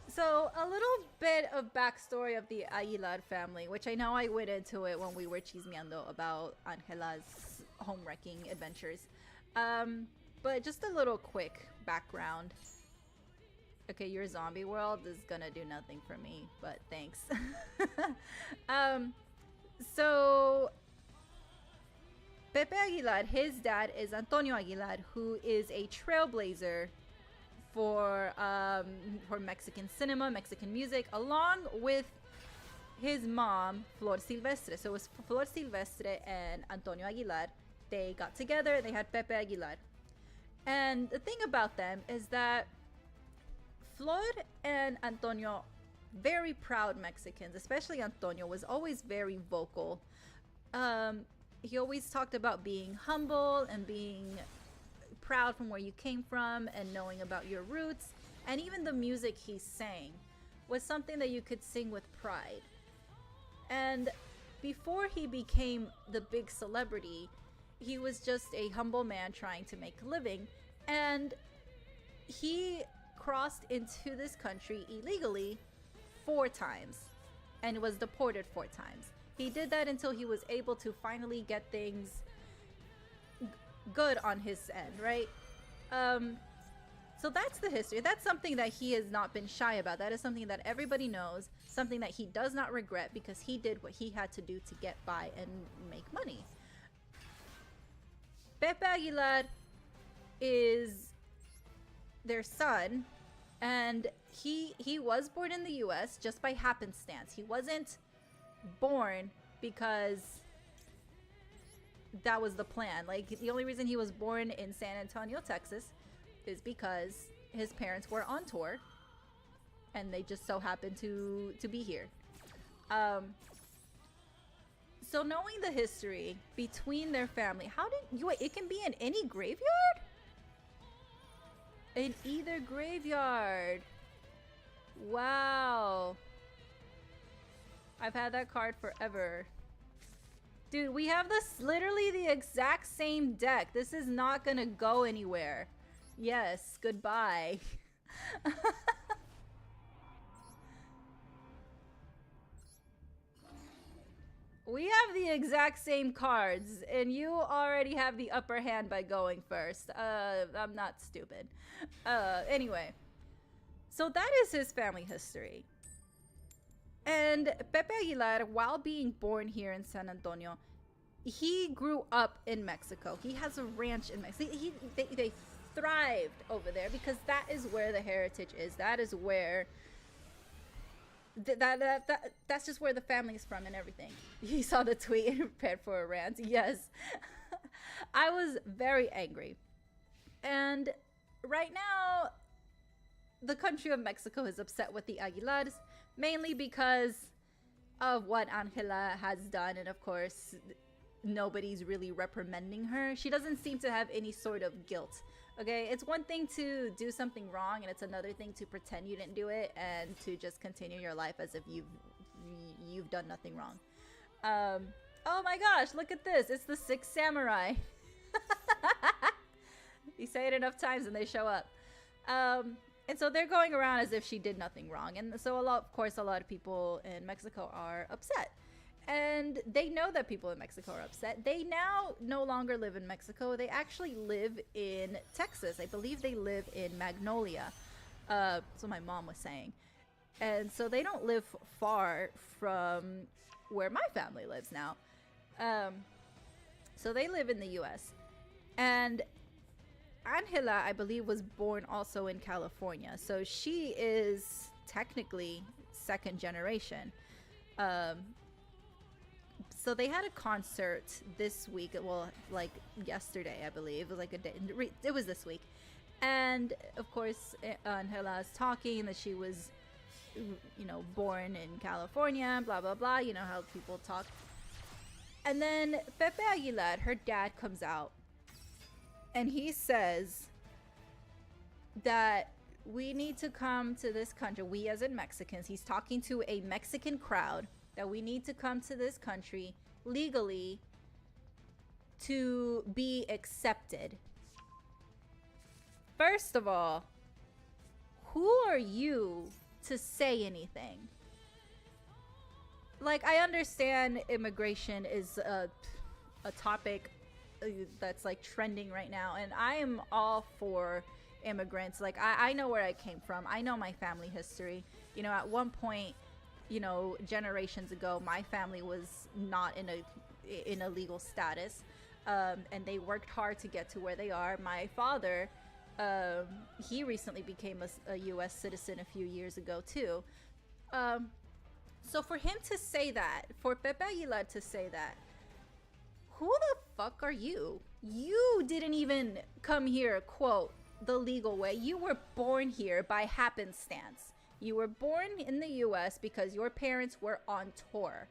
So, a little bit of backstory of the Aguilar family, which I know I went into it when we were chismeando about Angela's home-wrecking adventures. But just a little quick background. Okay, your zombie world is gonna do nothing for me, but thanks. So, Pepe Aguilar, his dad is Antonio Aguilar, who is a trailblazer for Mexican cinema, Mexican music, along with his mom, Flor Silvestre. So it was Flor Silvestre and Antonio Aguilar. They got together, they had Pepe Aguilar. And the thing about them is that Flor and Antonio, very proud Mexicans, especially Antonio, was always very vocal. He always talked about being humble and being proud from where you came from and knowing about your roots. And even the music he sang was something that you could sing with pride. And before he became the big celebrity, he was just a humble man trying to make a living. And he crossed into this country illegally 4 times and was deported 4 times. He did that until he was able to finally get things good on his end, right? So that's the history. That's something that he has not been shy about. That is something that everybody knows, something that he does not regret because he did what he had to do to get by and make money. Pepe Aguilar is their son, and he was born in the US just by happenstance. He wasn't born because that was the plan. Like, the only reason he was born in San Antonio, Texas is because his parents were on tour, and they just so happened to be here. So knowing the history between their family, how did you wait? It can be in any graveyard? In either graveyard. Wow. I've had that card forever. Dude, we have this literally the exact same deck. This is not gonna go anywhere. Yes, goodbye. We have the exact same cards, and you already have the upper hand by going first. I'm not stupid. Anyway. So that is his family history. And Pepe Aguilar, while being born here in San Antonio, he grew up in Mexico. He has a ranch in Mexico. They thrived over there because that is where the heritage is. That is where... that's just where the family is from and everything. You saw the tweet and prepared for a rant. Yes. I was very angry. And right now, the country of Mexico is upset with the Aguilars, mainly because of what Angela has done. And of course, nobody's really reprimanding her. She doesn't seem to have any sort of guilt. Okay, it's one thing to do something wrong, and it's another thing to pretend you didn't do it and to just continue your life as if you've done nothing wrong. Oh my gosh, look at this. It's the Sixth Samurai. You say it enough times and they show up. And so they're going around as if she did nothing wrong. And so of course, a lot of people in Mexico are upset. And they know that people in Mexico are upset. They now no longer live in Mexico. They actually live in Texas. I believe they live in Magnolia. So my mom was saying. And so they don't live far from where my family lives now. So they live in the U.S. And Angela, I believe, was born also in California. So she is technically second generation. So they had a concert this week, well, like yesterday, I believe. It was like a day, it was this week. And of course, Angela is talking that she was, you know, born in California, blah, blah, blah. You know how people talk. And then Pepe Aguilar, her dad, comes out and he says that we need to come to this country, we as in Mexicans. He's talking to a Mexican crowd, that we need to come to this country legally to be accepted. First of all, who are you to say anything? Like, I understand immigration is a topic that's like trending right now, and I am all for immigrants. Like, I know where I came from. I know my family history. You know, at one point, you know, generations ago, my family was not in a legal status, and they worked hard to get to where they are. My father, he recently became a U.S. citizen a few years ago too. So for him to say that, for Pepe Aguilar to say that, who the fuck are you? You didn't even come here, quote, the legal way. You were born here by happenstance. You were born in the U.S. because your parents were on tour.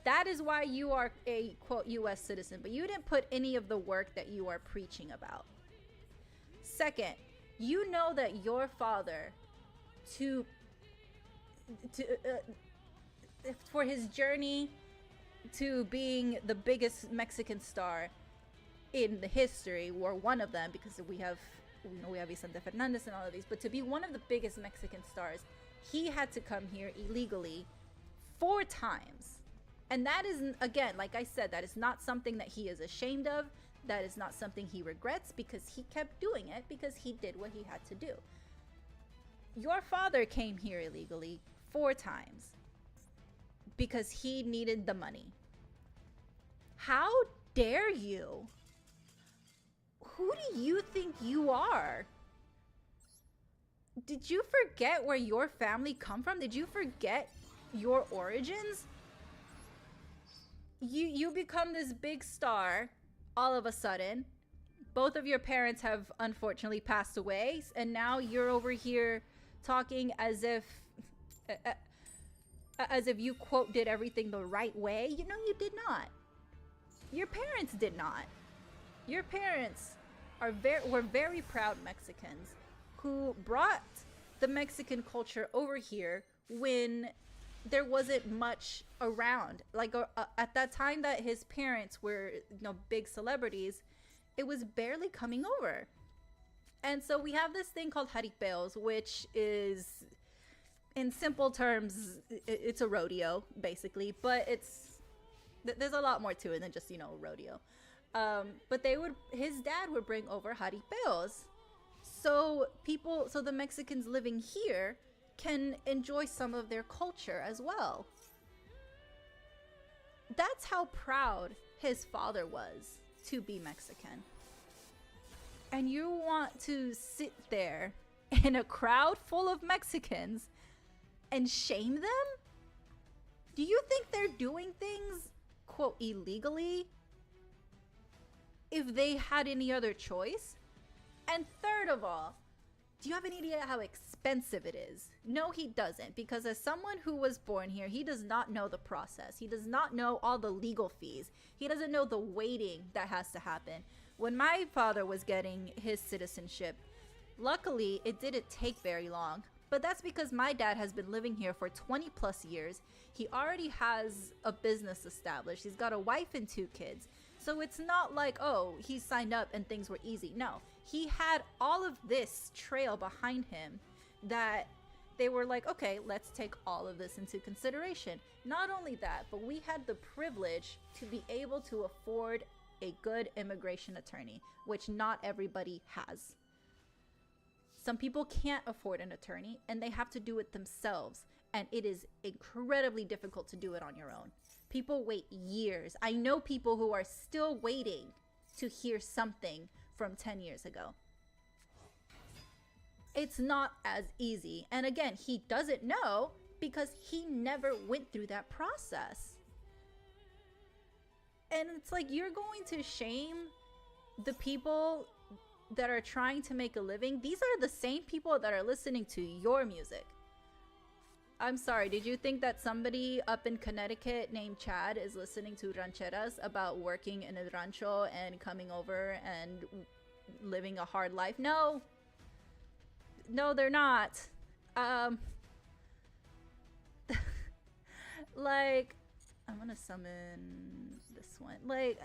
That is why you are a, quote, U.S. citizen. But you didn't put any of the work that you are preaching about. Second, you know that your father, for his journey to being the biggest Mexican star in the history, or one of them, because we have Vicente Fernandez and all of these, but to be one of the biggest Mexican stars, he had to come here illegally 4 times. And that is, again, like I said, that is not something that he is ashamed of. That is not something he regrets, because he kept doing it because he did what he had to do. Your father came here illegally 4 times because he needed the money. How dare you? Who do you think you are? Did you forget where your family come from? Did you forget your origins? You become this big star all of a sudden, both of your parents have unfortunately passed away, and now you're over here talking as if you, quote, did everything the right way. You know, you did not. Your parents did not. Your parents were very proud Mexicans who brought the Mexican culture over here when there wasn't much around. Like at that time that his parents were, you know, big celebrities, it was barely coming over. And so we have this thing called jaripeos, which is, in simple terms, it's a rodeo, basically. But there's a lot more to it than just, you know, rodeo. But his dad would bring over jaripeos. So the Mexicans living here can enjoy some of their culture as well. That's how proud his father was to be Mexican. And you want to sit there in a crowd full of Mexicans and shame them? Do you think they're doing things, quote, illegally if they had any other choice? And third of all, do you have any idea how expensive it is? No, he doesn't, because as someone who was born here, he does not know the process. He does not know all the legal fees. He doesn't know the waiting that has to happen. When my father was getting his citizenship, luckily it didn't take very long, but that's because my dad has been living here for 20 plus years. He already has a business established. He's got a wife and 2 kids. So it's not like, oh, he signed up and things were easy. No, he had all of this trail behind him that they were like, okay, let's take all of this into consideration. Not only that, but we had the privilege to be able to afford a good immigration attorney, which not everybody has. Some people can't afford an attorney and they have to do it themselves. And it is incredibly difficult to do it on your own. People wait years. I know people who are still waiting to hear something from 10 years ago. It's not as easy. And again, he doesn't know because he never went through that process. And it's like, you're going to shame the people that are trying to make a living. These are the same people that are listening to your music. I'm sorry, did you think that somebody up in Connecticut named Chad is listening to rancheras about working in a rancho and coming over and living a hard life? No. No, they're not. Like, I'm gonna summon this one. Like,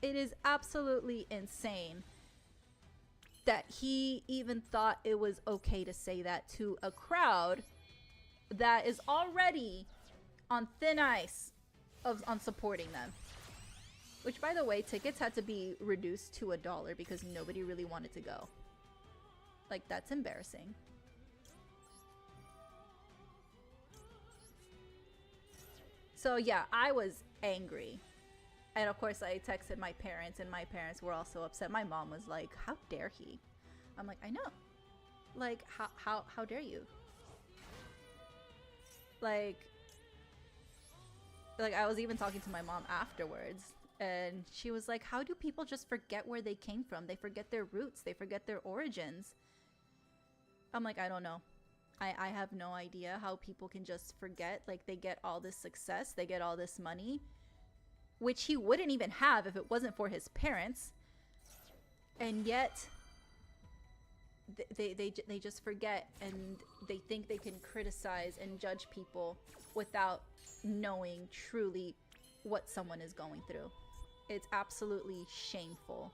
it is absolutely insane that he even thought it was okay to say that to a crowd that is already on thin ice on supporting them. Which, by the way, tickets had to be reduced to $1 because nobody really wanted to go. Like, that's embarrassing. So yeah, I was angry. And of course I texted my parents, and my parents were also upset. My mom was like, how dare he? I'm like, I know. Like, how dare you? Like I was even talking to my mom afterwards, and she was like, how do people just forget where they came from? They forget their roots. They forget their origins. I'm like, I don't know. I have no idea how people can just forget. Like, they get all this success. They get all this money, which he wouldn't even have if it wasn't for his parents. And yet they just forget, and they think they can criticize and judge people without knowing truly what someone is going through. It's absolutely shameful.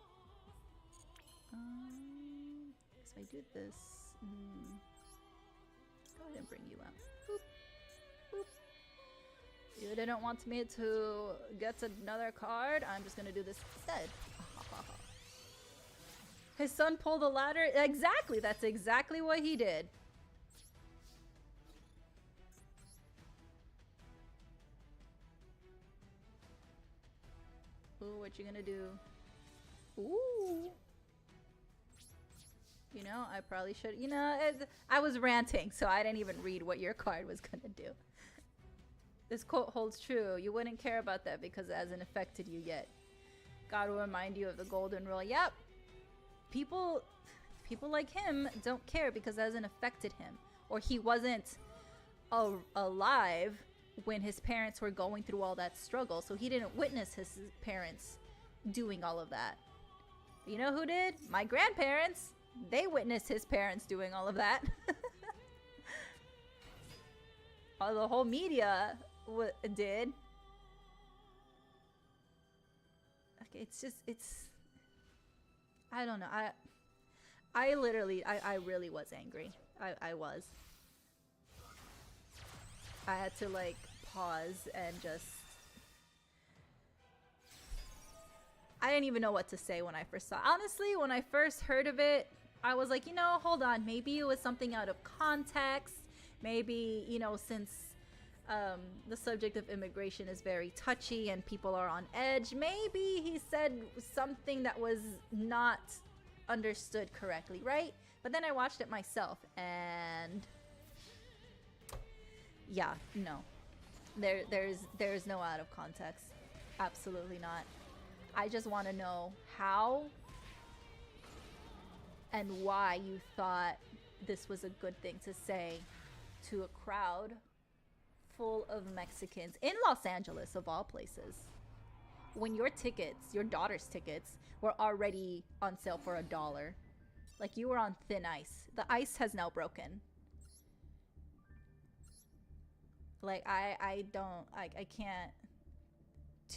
So I do this. Go ahead and bring you out. Boop. Boop. You didn't want me to get another card. I'm just gonna do this instead. His son pulled a ladder. Exactly. That's exactly what he did. Ooh, what you gonna do? Ooh. You know, I probably should. You know, I was ranting, so I didn't even read what your card was gonna do. This quote holds true. You wouldn't care about that because it hasn't affected you yet. God will remind you of the golden rule. Yep. People like him don't care because it hasn't affected him. Or he wasn't alive when his parents were going through all that struggle. So he didn't witness his parents doing all of that. You know who did? My grandparents. They witnessed his parents doing all of that. The whole media did. Okay, it's I don't know. I really was angry. I was. I had to like pause and just. I didn't even know what to say when I first saw it. Honestly, when I first heard of it, I was like, you know, hold on. Maybe it was something out of context. Maybe, you know, since the subject of immigration is very touchy and people are on edge, maybe he said something that was not understood correctly, right? But then I watched it myself and yeah, no. There's no out of context. Absolutely not. I just want to know how and why you thought this was a good thing to say to a crowd full of Mexicans in Los Angeles, of all places, when your tickets, your daughter's tickets, were already on sale for $1. Like, you were on thin ice. The ice has now broken. Like, I can't.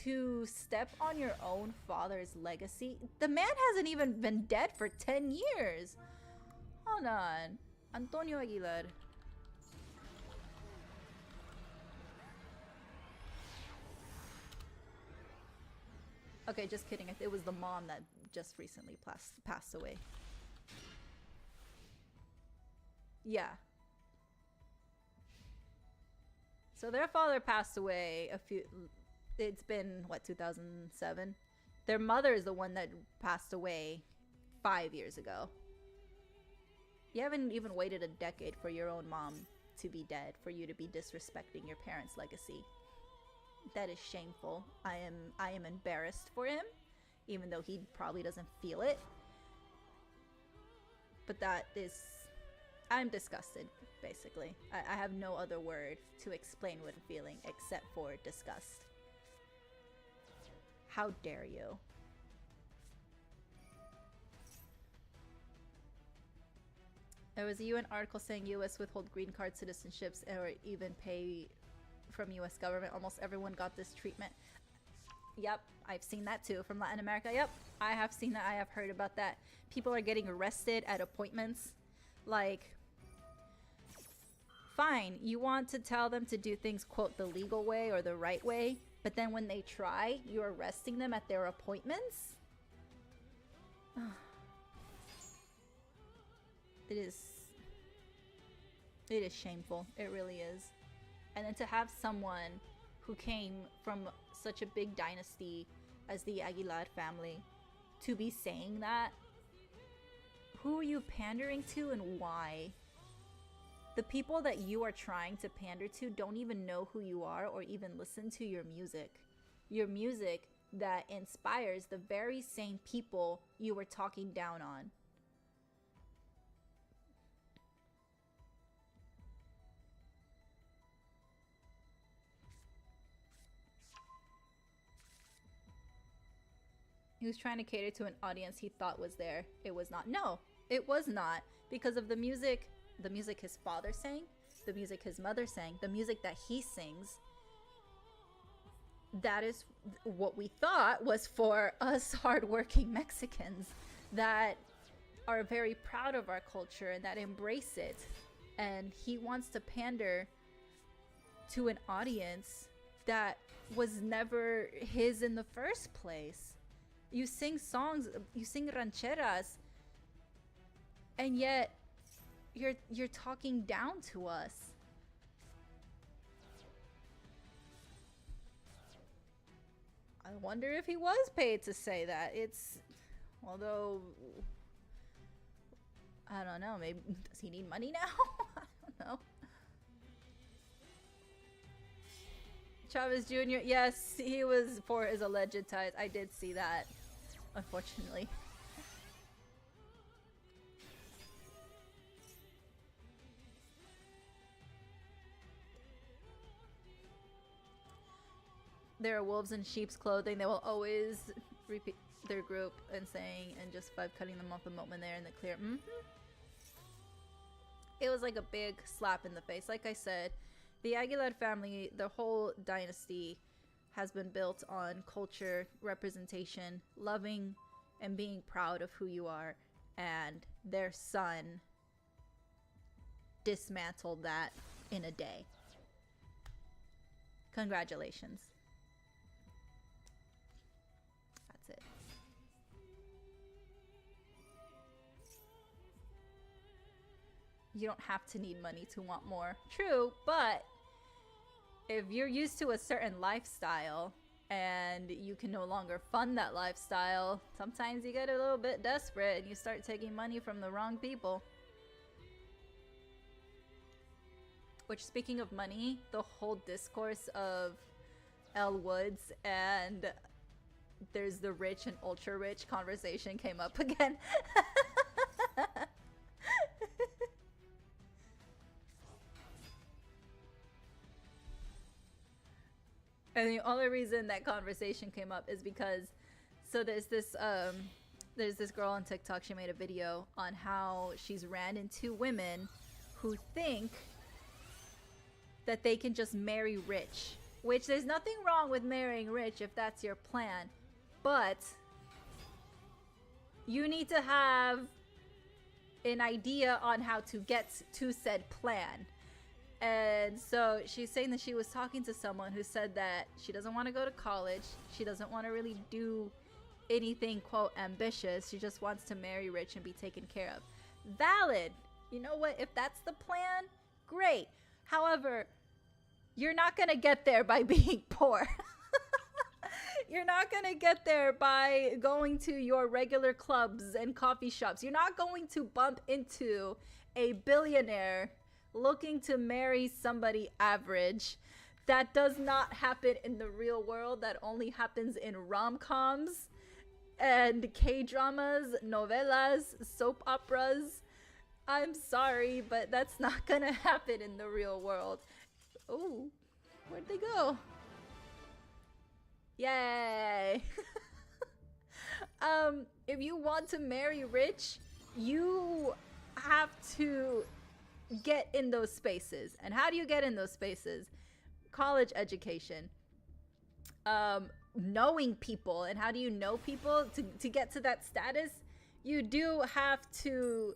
To step on your own father's legacy. The man hasn't even been dead for 10 years. Hold on. Antonio Aguilar. Okay, just kidding. It was the mom that just recently passed away. Yeah. So their father passed away it's been, what, 2007? Their mother is the one that passed away 5 years ago. You haven't even waited a decade for your own mom to be dead, for you to be disrespecting your parents' legacy. That is shameful. I am embarrassed for him, even though he probably doesn't feel it. But I'm disgusted, basically. I have no other word to explain what I'm feeling except for disgust. How dare you? There was a UN article saying US withhold green card citizenships or even pay from US government. Almost everyone got this treatment. Yep, I've seen that too from Latin America. Yep, I have seen that. I have heard about that. People are getting arrested at appointments. Like, fine, you want to tell them to do things, quote, the legal way or the right way, but then when they try, you're arresting them at their appointments? It is shameful. It really is. And then to have someone who came from such a big dynasty as the Aguilar family to be saying that, who are you pandering to and why? The people that you are trying to pander to don't even know who you are or even listen to your music. Your music that inspires the very same people you were talking down on. He was trying to cater to an audience he thought was there. It was not. No, it was not. Because of the music his father sang, the music his mother sang, the music that he sings. That is what we thought was for us hardworking Mexicans that are very proud of our culture and that embrace it. And he wants to pander to an audience that was never his in the first place. You sing songs, you sing rancheras, and yet you're talking down to us. I wonder if he was paid to say that. Although, I don't know, maybe, does he need money now? I don't know. Chavez Jr., yes, he was for his alleged ties. I did see that. unfortunately. There are wolves in sheep's clothing. They will always repeat their group and saying and just by cutting them off the moment they're in the clear. It was like a big slap in the face. Like I said, the Aguilar family, the whole dynasty, has been built on culture, representation, loving and being proud of who you are, and their son dismantled that in a day. Congratulations. That's it. You don't have to need money to want more. True, but if you're used to a certain lifestyle and you can no longer fund that lifestyle, sometimes you get a little bit desperate and you start taking money from the wrong people. Which, speaking of money, the whole discourse of Elle Woods and there's the rich and ultra rich conversation came up again. And the only reason that conversation came up is because, so there's this girl on TikTok. She made a video on how she's ran into women who think that they can just marry rich, which there's nothing wrong with marrying rich if that's your plan, but you need to have an idea on how to get to said plan. And so she's saying that she was talking to someone who said that she doesn't want to go to college. She doesn't want to really do anything, quote, ambitious. She just wants to marry rich and be taken care of. Valid. You know what? If that's the plan, great. However, you're not going to get there by being poor. You're not going to get there by going to your regular clubs and coffee shops. You're not going to bump into a billionaire looking to marry somebody average. That does not happen in the real world. That only happens in rom-coms and K-dramas, novelas, soap operas. I'm sorry, but that's not gonna happen in the real world. Oh, where'd they go? Yay. If you want to marry rich, you have to get in those spaces. And how do you get in those spaces? College education, knowing people. And how do you know people? To get to that status, you do have to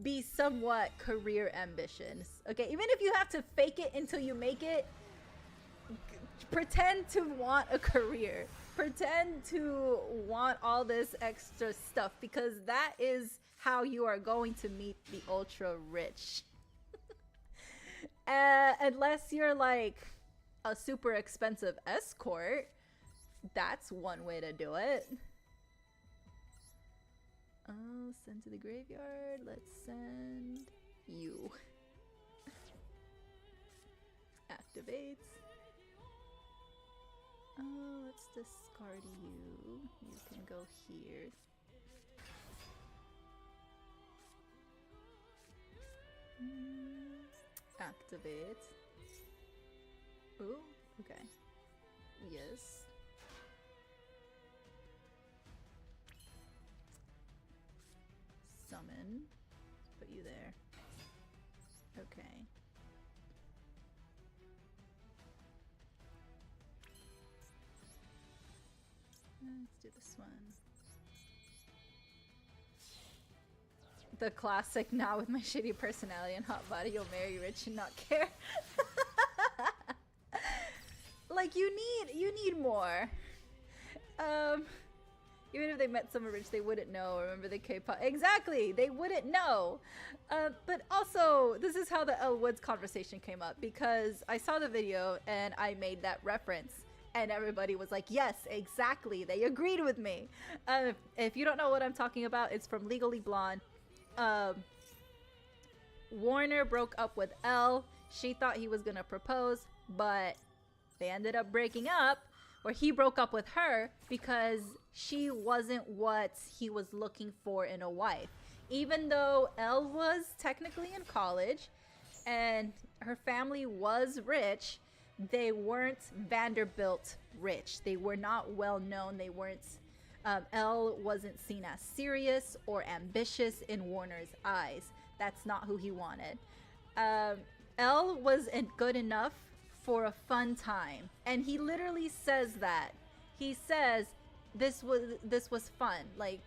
be somewhat career ambitious. Okay, even if you have to fake it until you make it, pretend to want a career, pretend to want all this extra stuff, because that is how you are going to meet the ultra rich. Unless you're like a super expensive escort, that's one way to do it. Oh, send to the graveyard. Let's send you. Activates. Oh, let's discard you. You can go here. Activate. Ooh, okay. Yes. Summon. Put you there. Okay. Let's do this one. The classic, now with my shitty personality and hot body, you'll marry rich and not care. Like, you need more. Even if they met someone rich, they wouldn't know. Remember the K-pop? Exactly, they wouldn't know. But also, this is how the Elle Woods conversation came up, because I saw the video and I made that reference. And everybody was like, yes, exactly. They agreed with me. If you don't know what I'm talking about, it's from Legally Blonde. Warner broke up with Elle. She thought he was going to propose, but they ended up breaking up. or he broke up with her because she wasn't what he was looking for in a wife. Even though Elle was technically in college and her family was rich, they weren't Vanderbilt rich. They were not well known. They weren't. Elle wasn't seen as serious or ambitious in Warner's eyes. That's not who he wanted. Elle wasn't good enough for a fun time, and he literally says that. He says this was fun. Like,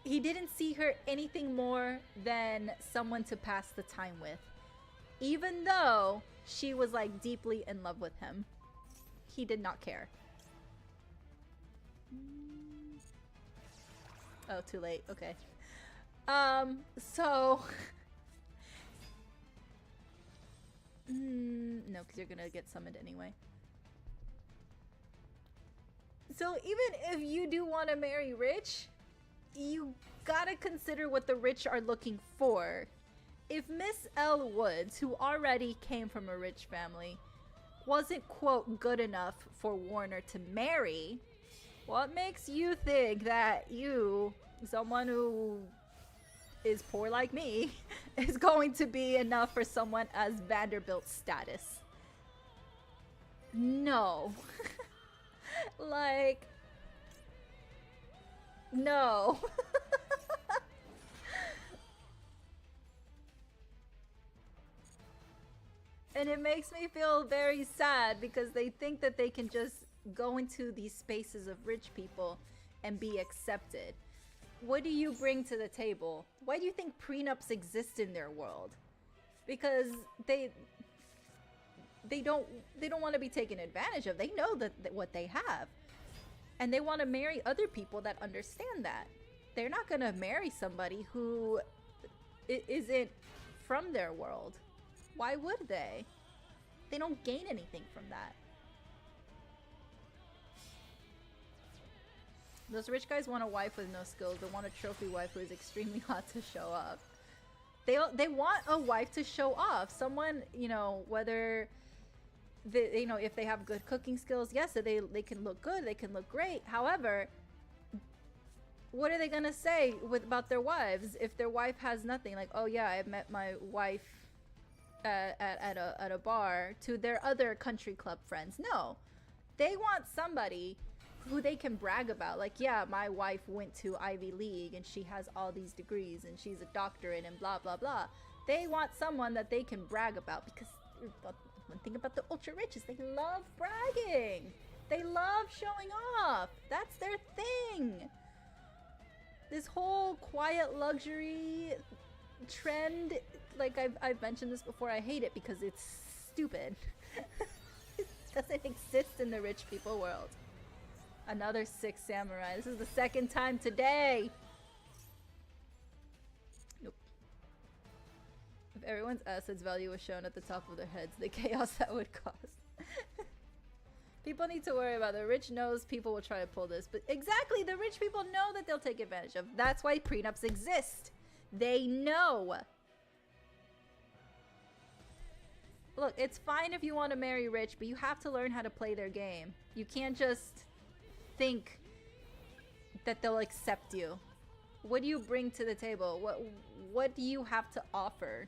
he didn't see her anything more than someone to pass the time with, even though she was like deeply in love with him. He did not care. Oh, too late. Okay. So no, because you're gonna get summoned anyway. So even if you do want to marry rich, you gotta consider what the rich are looking for. If Miss Elle Woods, who already came from a rich family, wasn't, quote, good enough for Warner to marry, what makes you think that you, someone who is poor like me, is going to be enough for someone as Vanderbilt status? No. Like, no. And it makes me feel very sad because they think that they can just go into these spaces of rich people and be accepted. What do you bring to the table? Why do you think prenups exist in their world? Because they don't want to be taken advantage of. They know that what they have, and they want to marry other people that understand that. They're not going to marry somebody who isn't from their world. Why would they? They don't gain anything from that. Those rich guys want a wife with no skills. They want a trophy wife who is extremely hot to show up. They want a wife to show off. Someone, you know, whether they, you know, if they have good cooking skills, yes, they can look good, they can look great. However, what are they gonna say about their wives if their wife has nothing? Like, oh yeah, I met my wife at a bar, to their other country club friends. No, they want somebody who they can brag about. Like, yeah, my wife went to Ivy League and she has all these degrees and she's a doctorate and blah blah blah. They want someone that they can brag about, because one thing about the ultra rich is they love bragging. They love showing off. That's their thing. This whole quiet luxury trend, like I've mentioned this before, I hate it because it's stupid. It doesn't exist in the rich people world. Another 6 samurai. This is the second time today. Nope. If everyone's assets value was shown at the top of their heads, the chaos that would cause. People need to worry about the rich knows people will try to pull this. But exactly, the rich people know that they'll take advantage of. That's why prenups exist. They know. Look, it's fine if you want to marry rich, but you have to learn how to play their game. You can't just think that they'll accept you. What do you bring to the table? What do you have to offer?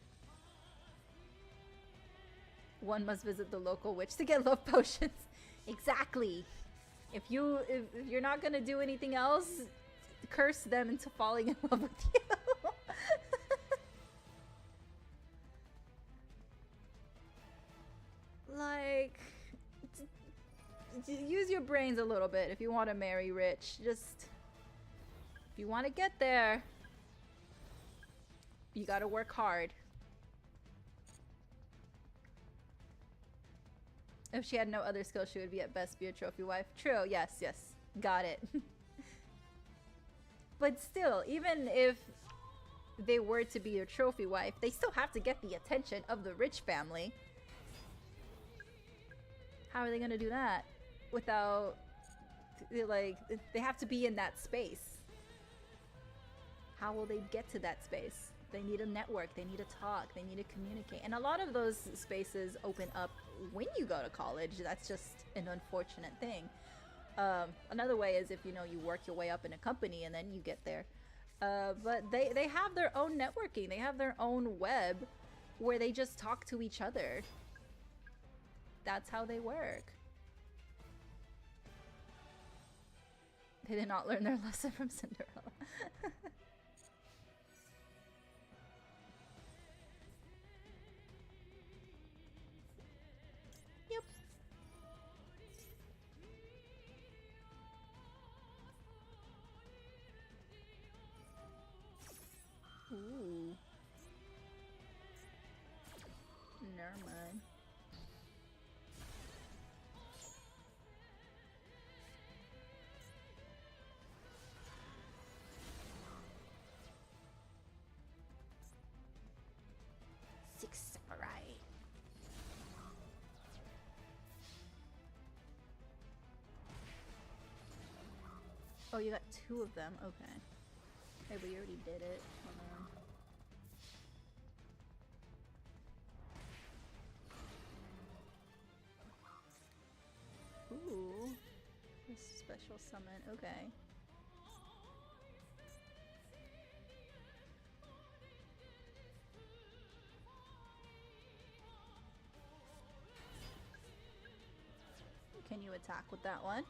One must visit the local witch to get love potions. Exactly. If you're not gonna do anything else, curse them into falling in love with you. Like, use your brains a little bit if you want to marry rich. Just, if you want to get there, you gotta work hard. If she had no other skills, she would be at best be a trophy wife. True, yes, got it. But still, even if they were to be a trophy wife, they still have to get the attention of the rich family. How are they gonna do that without, like, they have to be in that space? How will they get to that space? They need a network, they need to talk, they need to communicate. And a lot of those spaces open up when you go to college. That's just an unfortunate thing. Another way is if, you know, you work your way up in a company and then you get there. But they have their own networking. They have their own web where they just talk to each other. That's how they work. They did not learn their lesson from Cinderella. Yep. Ooh. Never mind. Six samurai. Oh, you got 2 of them. Okay. Hey, but you already did it. Hold on. Ooh. This special summon. Okay. Can you attack with that one?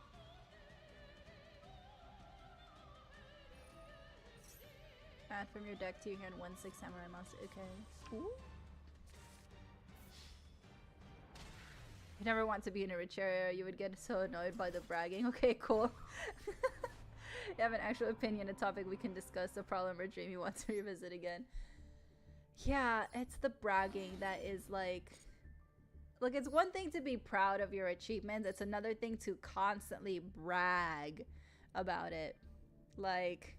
Add from your deck to your hand 1/6 samurai monster. Okay. Ooh. You never want to be in a rich area. You would get so annoyed by the bragging. Okay, cool. You have an actual opinion, a topic we can discuss, a problem or dream you want to revisit again. Yeah, it's the bragging that is like... Look, it's one thing to be proud of your achievements. It's another thing to constantly brag about it. Like,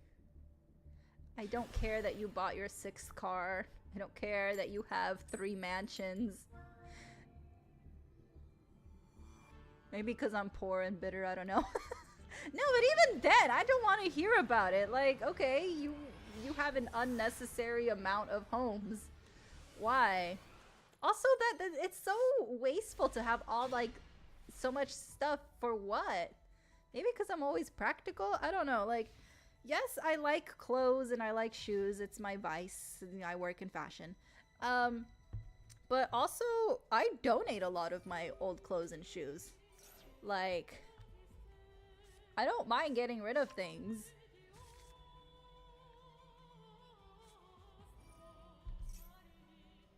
I don't care that you bought your 6th car. I don't care that you have 3 mansions. Maybe because I'm poor and bitter, I don't know. No, but even then, I don't want to hear about it. Like, okay, you have an unnecessary amount of homes. Why? Also, that it's so wasteful to have all, like, so much stuff for what? Maybe because I'm always practical? I don't know. Like, yes, I like clothes and I like shoes. It's my vice. And I work in fashion. But also, I donate a lot of my old clothes and shoes. Like, I don't mind getting rid of things.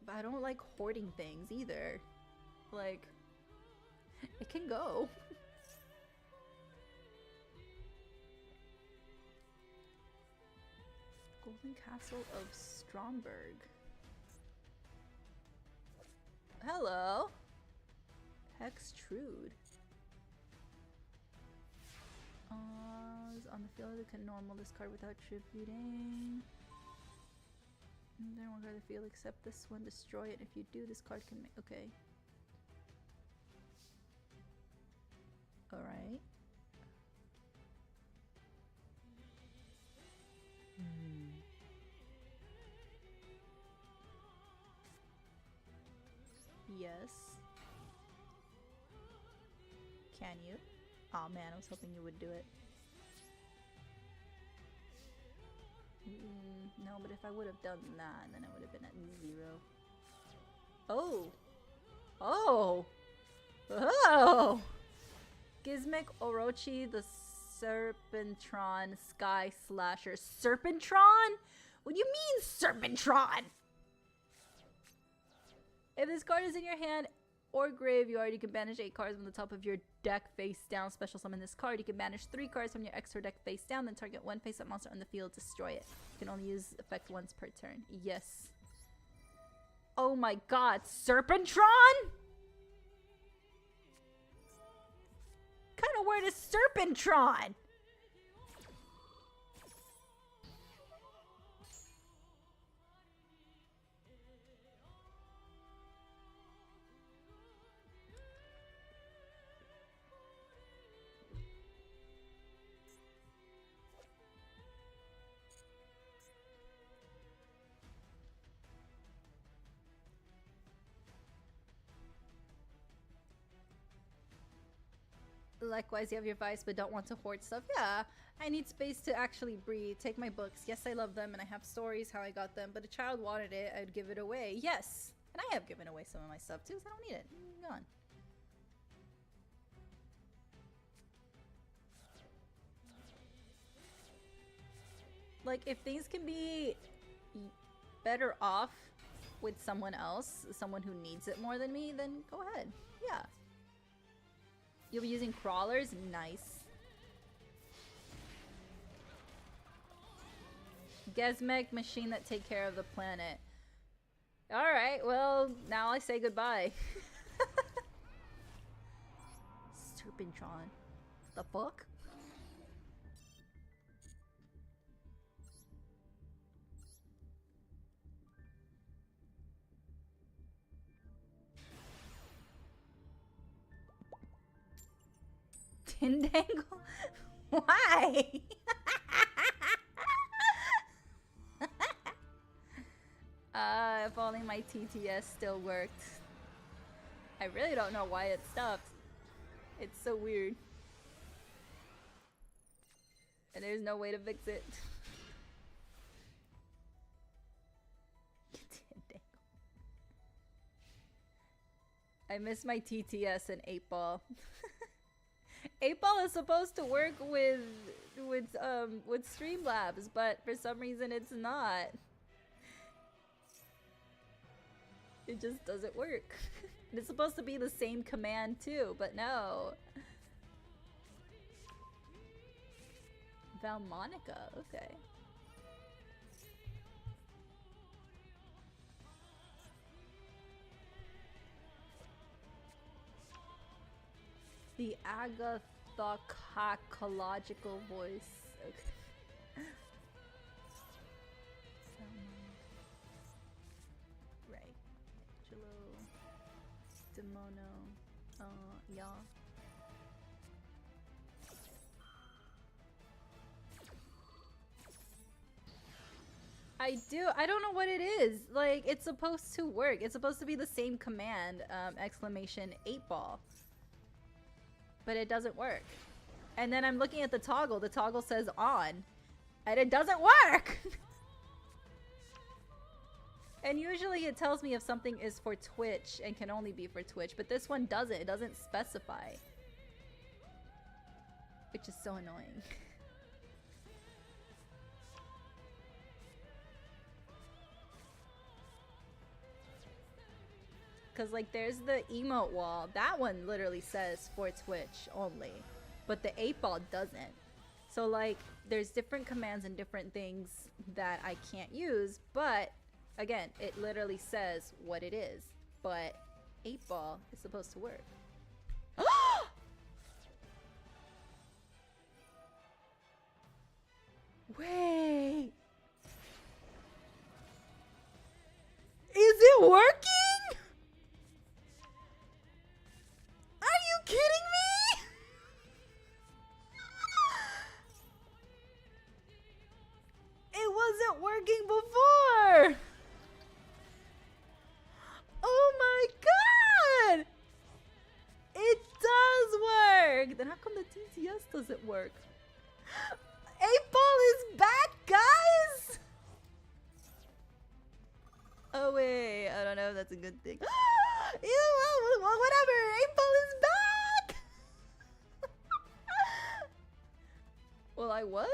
But I don't like hoarding things either. Like, it can go. Golden Castle of Stromberg. Hello. Hextrude. On the field, it can normal this card without tributing. Then one card of the field except this one, destroy it. If you do, this card can make. Okay. Alright. Yes. Can you? Oh man, I was hoping you would do it. No, but if I would have done that, then it would have been at 0. Oh! Oh! Oh! Gizmic Orochi the Serpentron Sky Slasher. Serpentron? What do you mean, Serpentron? If this card is in your hand or graveyard, you can banish 8 cards from the top of your deck face down. Special summon this card. You can banish 3 cards from your extra deck face down, then target 1 face-up monster on the field, destroy it. You can only use effect once per turn. Yes. Oh my god, Serpentron? What kind of word is Serpentron? Likewise, you have your vice but don't want to hoard stuff. Yeah, I need space to actually breathe. Take my books. Yes, I love them and I have stories how I got them, but a child wanted it, I'd give it away. Yes, and I have given away some of my stuff too, so I don't need it. Gone. Like, if things can be better off with someone else, someone who needs it more than me, then go ahead. Yeah. You'll be using crawlers? Nice. Gizmec machine that take care of the planet. Alright, well, now I say goodbye. Serpentron. The fuck? Tindangle? Why? If only my TTS still worked. I really don't know why it stopped. It's so weird. And there's no way to fix it. I miss my TTS and 8-ball. 8-ball is supposed to work with Streamlabs, but for some reason it's not. It just doesn't work. And it's supposed to be the same command too, but no. Valmonica, okay. The agathocological voice. Okay. Right. Angelo. Demono. Yeah. I do. I don't know what it is. Like, it's supposed to work. It's supposed to be the same command, exclamation 8-ball. But it doesn't work. And then I'm looking at the toggle says on, and it doesn't work. And usually it tells me if something is for Twitch and can only be for Twitch, but this one doesn't. It doesn't specify. Which is so annoying. Because, like, there's the emote wall. That one literally says for Twitch only. But the 8-ball doesn't. So, like, there's different commands and different things that I can't use. But, again, it literally says what it is. But 8-ball is supposed to work. Wait. Is it working? Are you kidding me? It wasn't working before. Oh my god! It does work! Then how come the TTS doesn't work? 8-ball is back, guys! Oh wait, I don't know if that's a good thing. Whatever, 8-ball is back! Well, I what?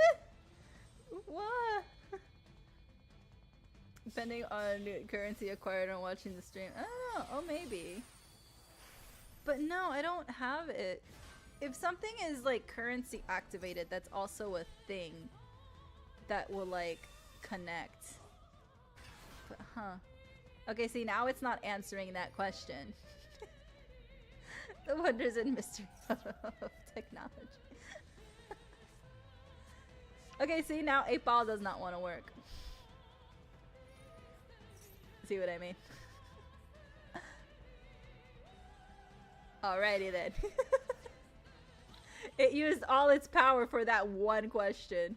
What? Depending on currency acquired on watching the stream. I don't know, oh maybe. But no, I don't have it. If something is like currency activated, that's also a thing that will like connect. But, huh. Okay, see, now it's not answering that question. The wonders and mystery of technology. Okay, see, now 8-ball does not want to work. See what I mean? Alrighty then. It used all its power for that one question.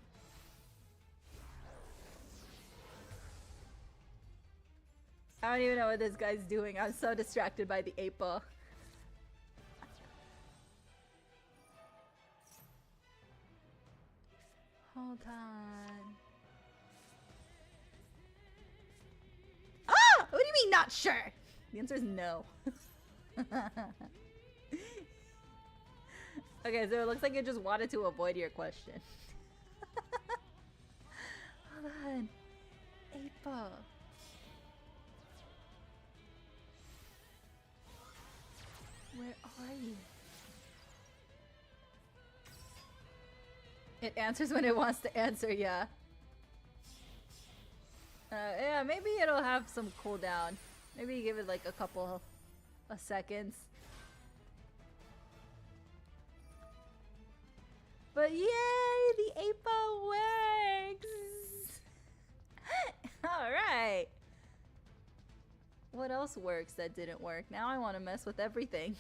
I don't even know what this guy's doing. I'm so distracted by the 8-ball. Hold on. Ah! What do you mean not sure? The answer is no. Okay, so it looks like it just wanted to avoid your question. Hold on. April. Where are you? It answers when it wants to answer, yeah. Yeah, maybe it'll have some cooldown. Maybe you give it like a couple of seconds. But yay, the APO works! Alright. What else works that didn't work? Now I want to mess with everything.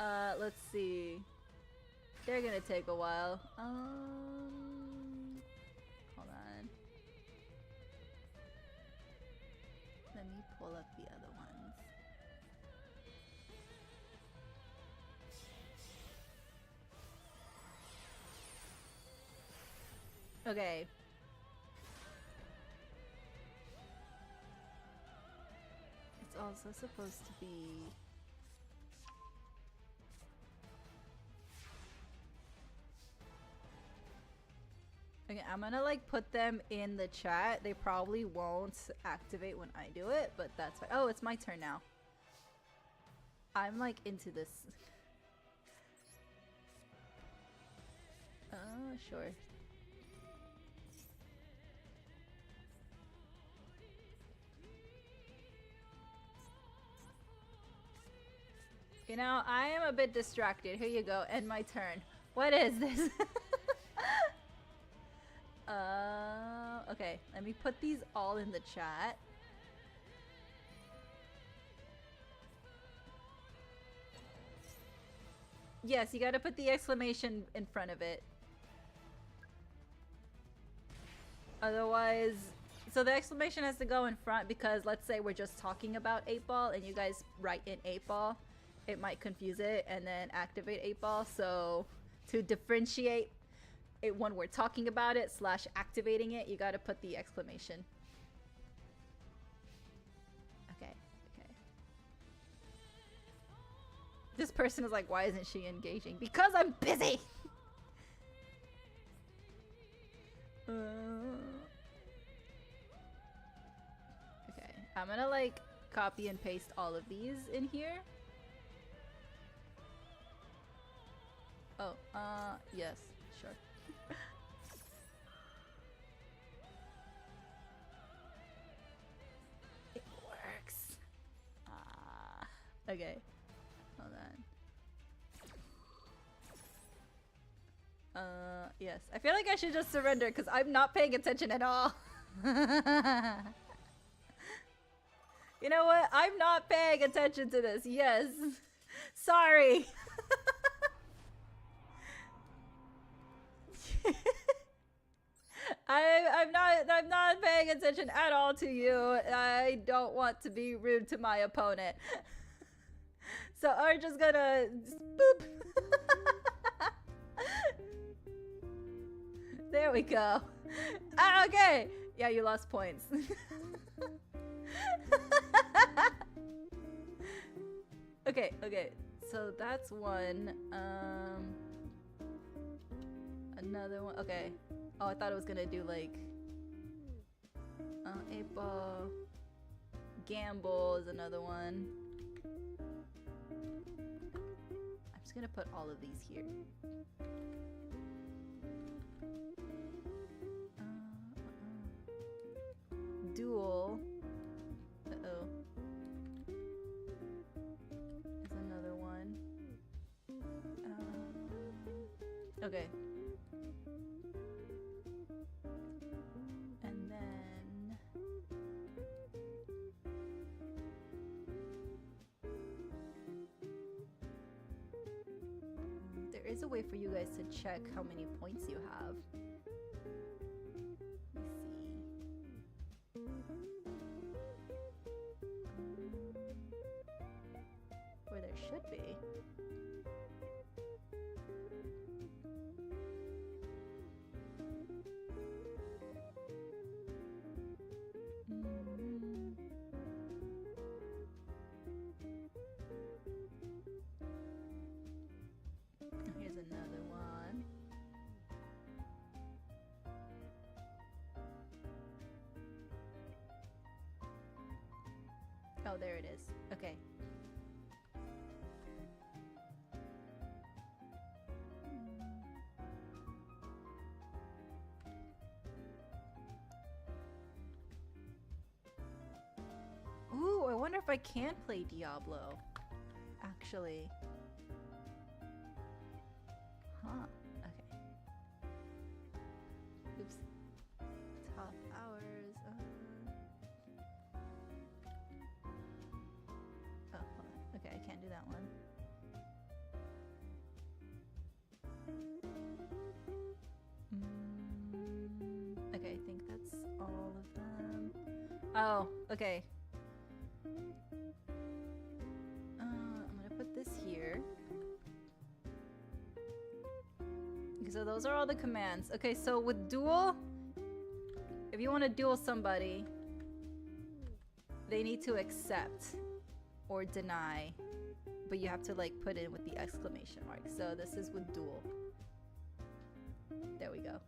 Let's see. They're gonna take a while. Hold on. Let me pull up the other ones. Okay. It's also supposed to be... Okay, I'm gonna like put them in the chat. They probably won't activate when I do it, but that's fine. Oh, it's my turn now. I'm like into this. Oh, sure. You know, I am a bit distracted. Here you go, end my turn. What is this? Okay, let me put these all in the chat. Yes, you gotta put the exclamation in front of it. Otherwise, so the exclamation has to go in front because let's say we're just talking about 8-ball and you guys write in 8-ball, it might confuse it and then activate 8-ball. So to differentiate it when we're talking about it / activating it, you gotta put the exclamation. Okay, okay. This person is like, why isn't she engaging? Because I'm busy! Okay, I'm gonna like copy and paste all of these in here. Oh, yes, sure. It works. Okay. Hold on. Yes. I feel like I should just surrender because I'm not paying attention at all. You know what? I'm not paying attention to this. Yes. Sorry. I'm not paying attention at all to you. I don't want to be rude to my opponent. So I'm just gonna boop. There we go. Okay. Yeah, you lost points. Okay, okay. So that's one. Another one. Okay. Oh, I thought it was gonna do like April. Gamble is another one. I'm just gonna put all of these here. Duel. Uh-oh. Is another one. Okay. And then... there is a way for you guys to check how many points you have. Or there should be. Oh, there it is. Okay. Ooh, I wonder if I can play Diablo. Actually. Huh. Okay. Oops. Top hours. Oh, hold on. Okay, I can't do that one. Okay, I think that's all of them. Oh, okay. I'm gonna put this here. So those are all the commands. Okay, so with duel, if you want to duel somebody, they need to accept or deny, but you have to like put in with the exclamation mark. So this is with duel. There we go.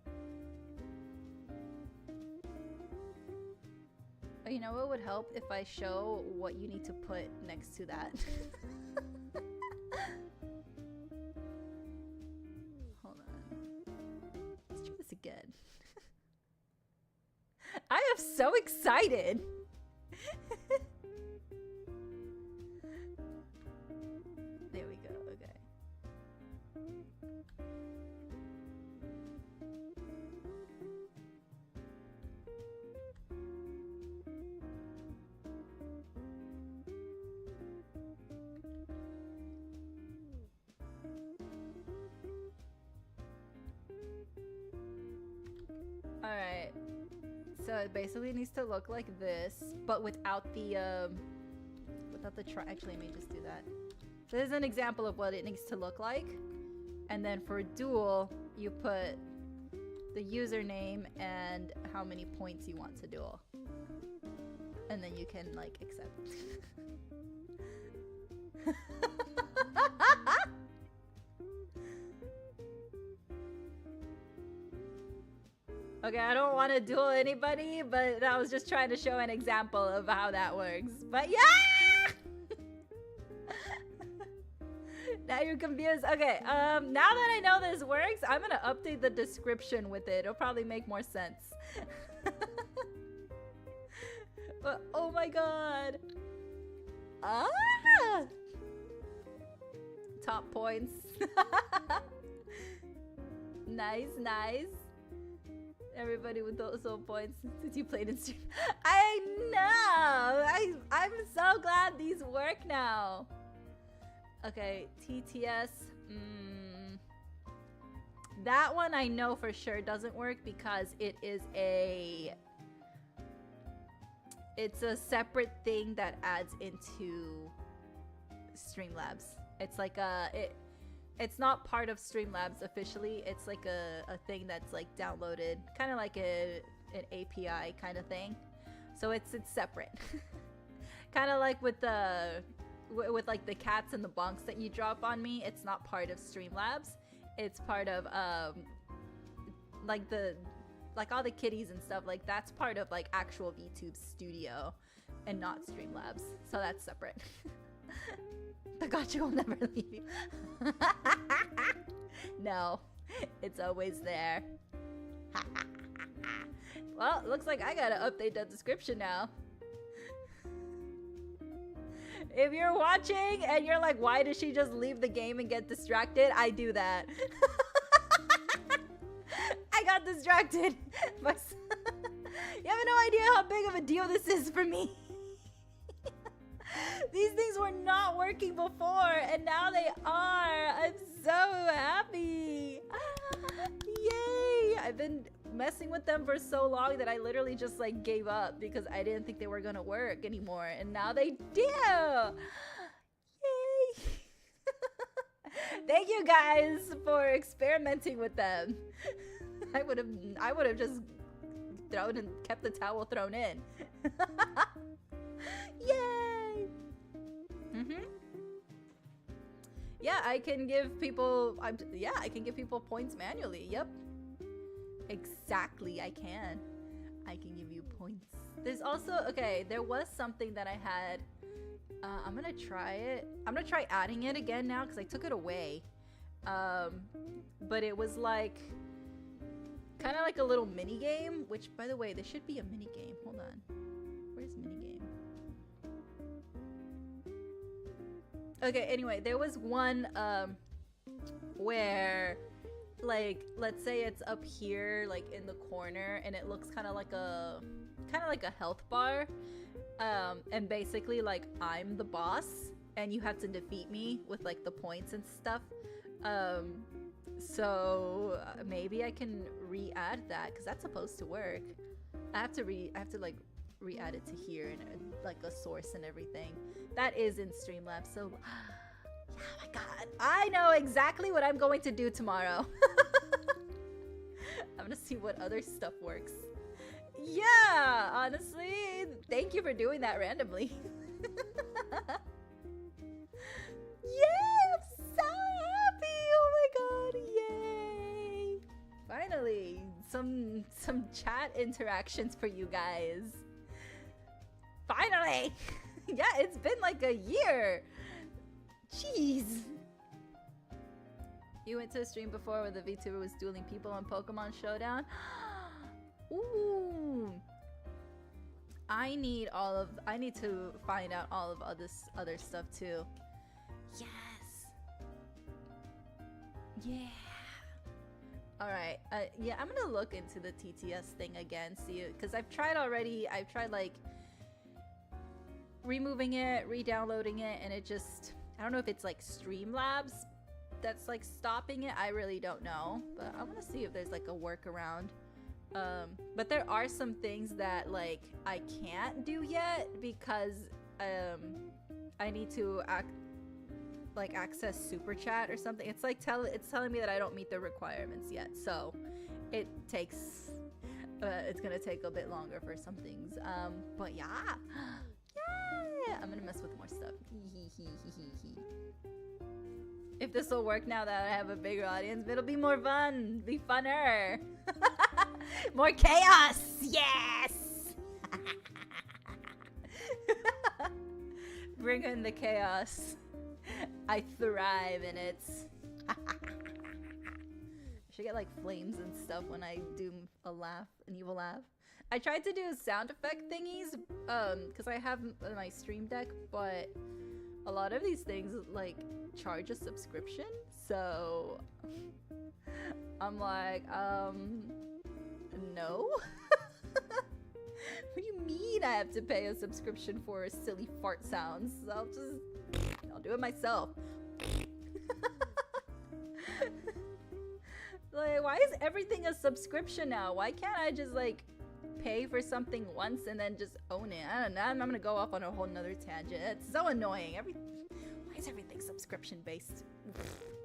Oh, you know what would help if I show what you need to put next to that? Hold on. Let's try this again. I am so excited. There we go. Okay. Alright, so it basically needs to look like this, but without the actually, let me just do that. So this is an example of what it needs to look like. And then for duel, you put the username and how many points you want to duel. And then you can, like, accept. Okay, I don't want to duel anybody, but I was just trying to show an example of how that works. But yeah! Now you're confused. Okay, now that I know this works, I'm gonna update the description with it. It'll probably make more sense. But, oh my god. Ah! Top points. Nice, nice. Everybody with those points since you played in stream. I know! I'm so glad these work now. Okay, TTS. That one I know for sure doesn't work because it is it's a separate thing that adds into Streamlabs. It's like it's not part of Streamlabs officially. It's like a thing that's like downloaded, kind of like an API kind of thing. So it's separate. Kind of like with like the cats and the bonks that you drop on me. It's not part of Streamlabs. It's part of like all the kitties and stuff. Like that's part of like actual VTube Studio and not Streamlabs. So that's separate. The gotcha will never leave you. No, it's always there. Well, it looks like I gotta update that description now. If you're watching and you're like, why does she just leave the game and get distracted? I do that. I got distracted. You have no idea how big of a deal this is for me. These things were not working before, and now they are. I'm so happy. Yay! I've been messing with them for so long that I literally just like gave up because I didn't think they were gonna work anymore, and now they do. Yay! Thank you guys for experimenting with them. I would have just thrown and kept the towel thrown in. Yay! Yeah, I can give people. I can give people points manually. Yep. Exactly, I can. I can give you points. There's also, okay, there was something that I had. I'm gonna try it. I'm gonna try adding it again now because I took it away. But it was like kind of like a little mini game, which by the way, there should be a mini game. Hold on. Where's mini game? Okay, anyway, there was one where like let's say it's up here like in the corner and it looks kind of like a health bar, and basically like I'm the boss and you have to defeat me with like the points and stuff. So maybe I can re-add that because that's supposed to work. I have to like re-add it to here and like a source and everything. That is in Streamlabs, so oh my god, I know exactly what I'm going to do tomorrow. I'm gonna see what other stuff works. Yeah, honestly, thank you for doing that randomly. Yeah, I'm so happy. Oh my god, yay. Finally, some chat interactions for you guys. Finally. Yeah, it's been like a year. Jeez. You went to a stream before where the VTuber was dueling people on Pokemon Showdown? Ooh. I need to find out all of this other stuff too. Yes. Yeah. Alright. Yeah, I'm gonna look into the TTS thing again, see it, because I've tried like removing it, re-downloading it, and it just, I don't know if it's like Streamlabs that's like stopping it. I really don't know, but I want to see if there's like a workaround. But there are some things that like I can't do yet because I need to access super chat or something. It's like it's telling me that I don't meet the requirements yet, so it takes it's gonna take a bit longer for some things. But yeah. Yeah, I'm gonna mess with more stuff. If this will work now that I have a bigger audience, it'll be more fun, be funner. More chaos, yes! Bring in the chaos. I thrive in it. I should get like flames and stuff when I do a laugh, an evil laugh. I tried to do sound effect thingies because I have my stream deck, but a lot of these things like charge a subscription, so I'm like, no. What do you mean I have to pay a subscription for silly fart sounds? I'll do it myself. Like, why is everything a subscription now? Why can't I just like pay for something once and then just own it? I don't know. I'm gonna go off on a whole nother tangent. It's so annoying. Why is everything subscription based?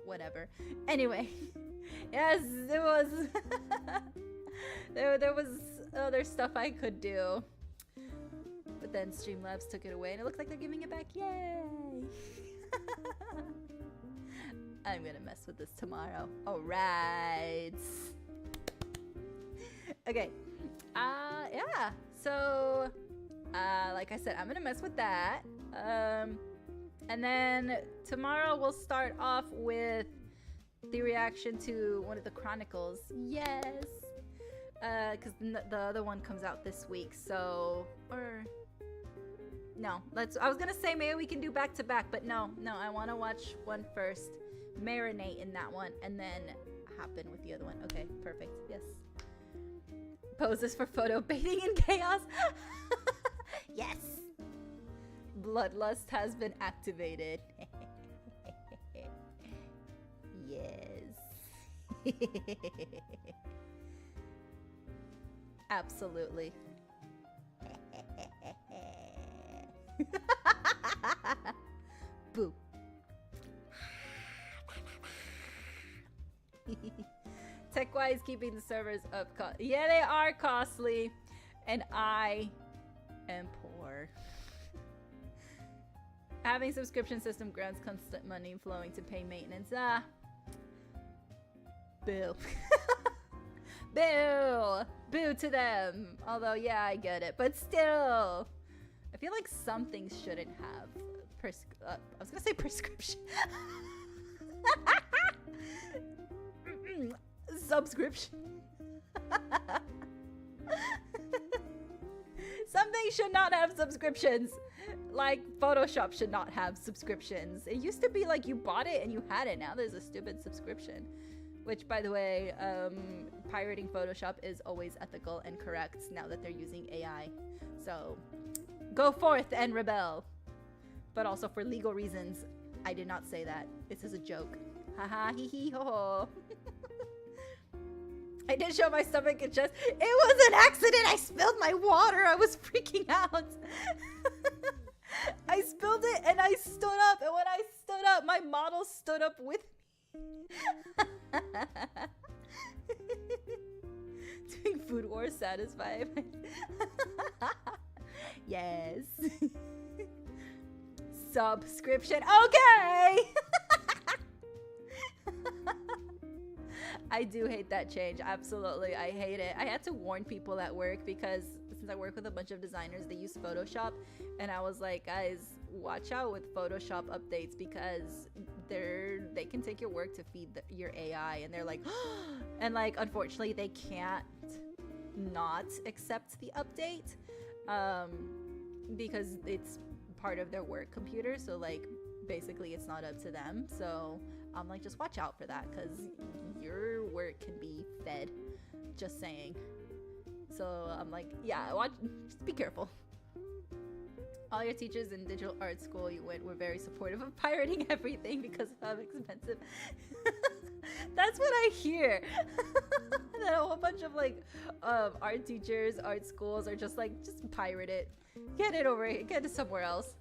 Whatever. Anyway, yes, it was. there was other stuff I could do, but then Streamlabs took it away, and it looks like they're giving it back. Yay! I'm gonna mess with this tomorrow. All right. Okay. Yeah. So, like I said, I'm gonna mess with that. And then tomorrow we'll start off with the reaction to one of the Chronicles. Yes. Because the other one comes out this week. So, or no, I was gonna say maybe we can do back to back, but no, I want to watch one first, marinate in that one, and then hop in with the other one. Okay, perfect. Yes. Poses for photo baiting and chaos. Yes. Bloodlust has been activated. Yes. Absolutely. Boo. TechWise keeping the servers up. Yeah, they are costly, and I am poor. Having subscription system grants constant money flowing to pay maintenance. Boo. Boo! Boo to them. Although, yeah, I get it. But still, I feel like some things shouldn't have I was gonna say prescription. Subscription. Some things should not have subscriptions. Like Photoshop should not have subscriptions. It used to be like you bought it and you had it. Now there's a stupid subscription. Which, by the way, pirating Photoshop is always ethical and correct now that they're using AI. So, go forth and rebel. But also for legal reasons, I did not say that. This is a joke. Haha, hee hee ho ho. I did show my stomach and chest. It was an accident! I spilled my water! I was freaking out! I spilled it and I stood up, and when I stood up, my model stood up with me. Doing food wars satisfied. Yes. Subscription. Okay! I do hate that change. Absolutely. I hate it. I had to warn people at work because since I work with a bunch of designers, they use Photoshop. And I was like, guys, watch out with Photoshop updates because they can take your work to feed your AI. And they're like, and like, unfortunately, they can't not accept the update because it's part of their work computer. So like, basically it's not up to them. So I'm like, just watch out for that because your work can be fed. Just saying. So I'm like, yeah, just be careful. All your teachers in digital art school you went were very supportive of pirating everything because of how expensive. That's what I hear. That a whole bunch of like art teachers, art schools are just like, just pirate it. Get it over here. Get it somewhere else.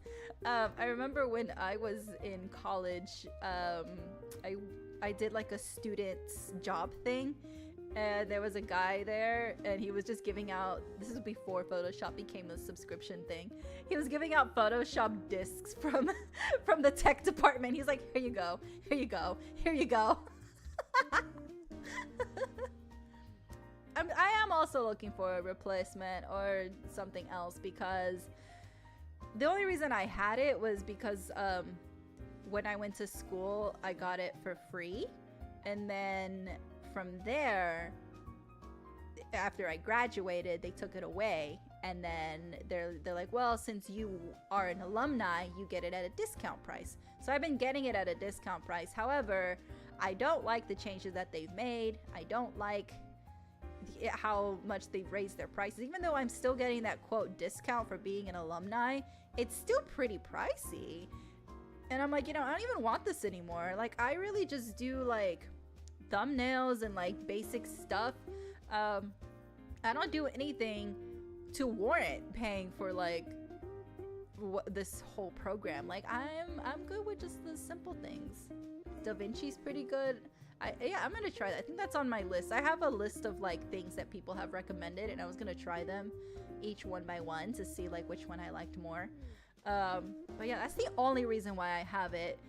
I remember when I was in college, I did like a student's job thing, and there was a guy there, and he was just giving out, this is before Photoshop became a subscription thing. He was giving out Photoshop discs from the tech department. He's like, here you go, here you go, here you go. I am also looking for a replacement or something else because the only reason I had it was because when I went to school, I got it for free. And then from there, after I graduated, they took it away. And then they're like, well, since you are an alumni, you get it at a discount price. So I've been getting it at a discount price. However, I don't like the changes that they've made. I don't like how much they've raised their prices. Even though I'm still getting that quote discount for being an alumni, it's still pretty pricey. And I'm like, I don't even want this anymore. Like, I really just do like thumbnails and like basic stuff. I don't do anything to warrant paying for like this whole program. Like, I'm good with just the simple things. DaVinci's pretty good. Yeah, I'm gonna try that. I think that's on my list. I have a list of like things that people have recommended, and I was gonna try them each one by one to see like which one I liked more. But yeah, that's the only reason why I have it.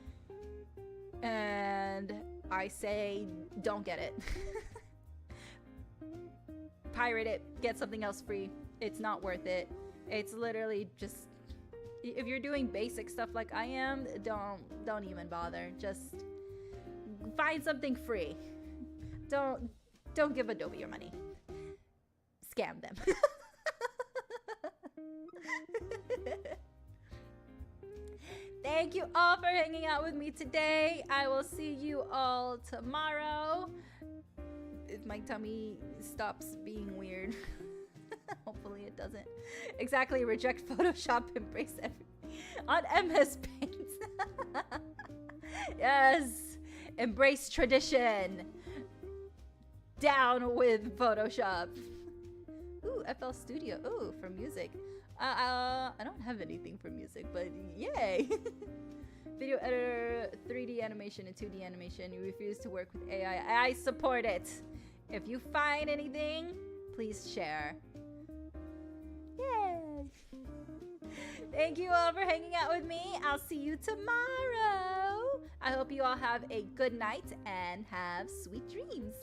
And I say don't get it. Pirate it, get something else free. It's not worth it. It's literally just, if you're doing basic stuff like I am, don't even bother. Just find something free. Don't give Adobe your money. Scam them. Thank you all for hanging out with me today. I will see you all tomorrow. If my tummy stops being weird. Hopefully it doesn't. Exactly, reject Photoshop, embrace everything on MS Paint. Yes, embrace tradition. Down with Photoshop. Ooh, FL Studio. Ooh, for music. I don't have anything for music, but yay. Video editor, 3D animation and 2D animation. You refuse to work with AI. I support it. If you find anything, please share. Yay. Thank you all for hanging out with me. I'll see you tomorrow. I hope you all have a good night and have sweet dreams.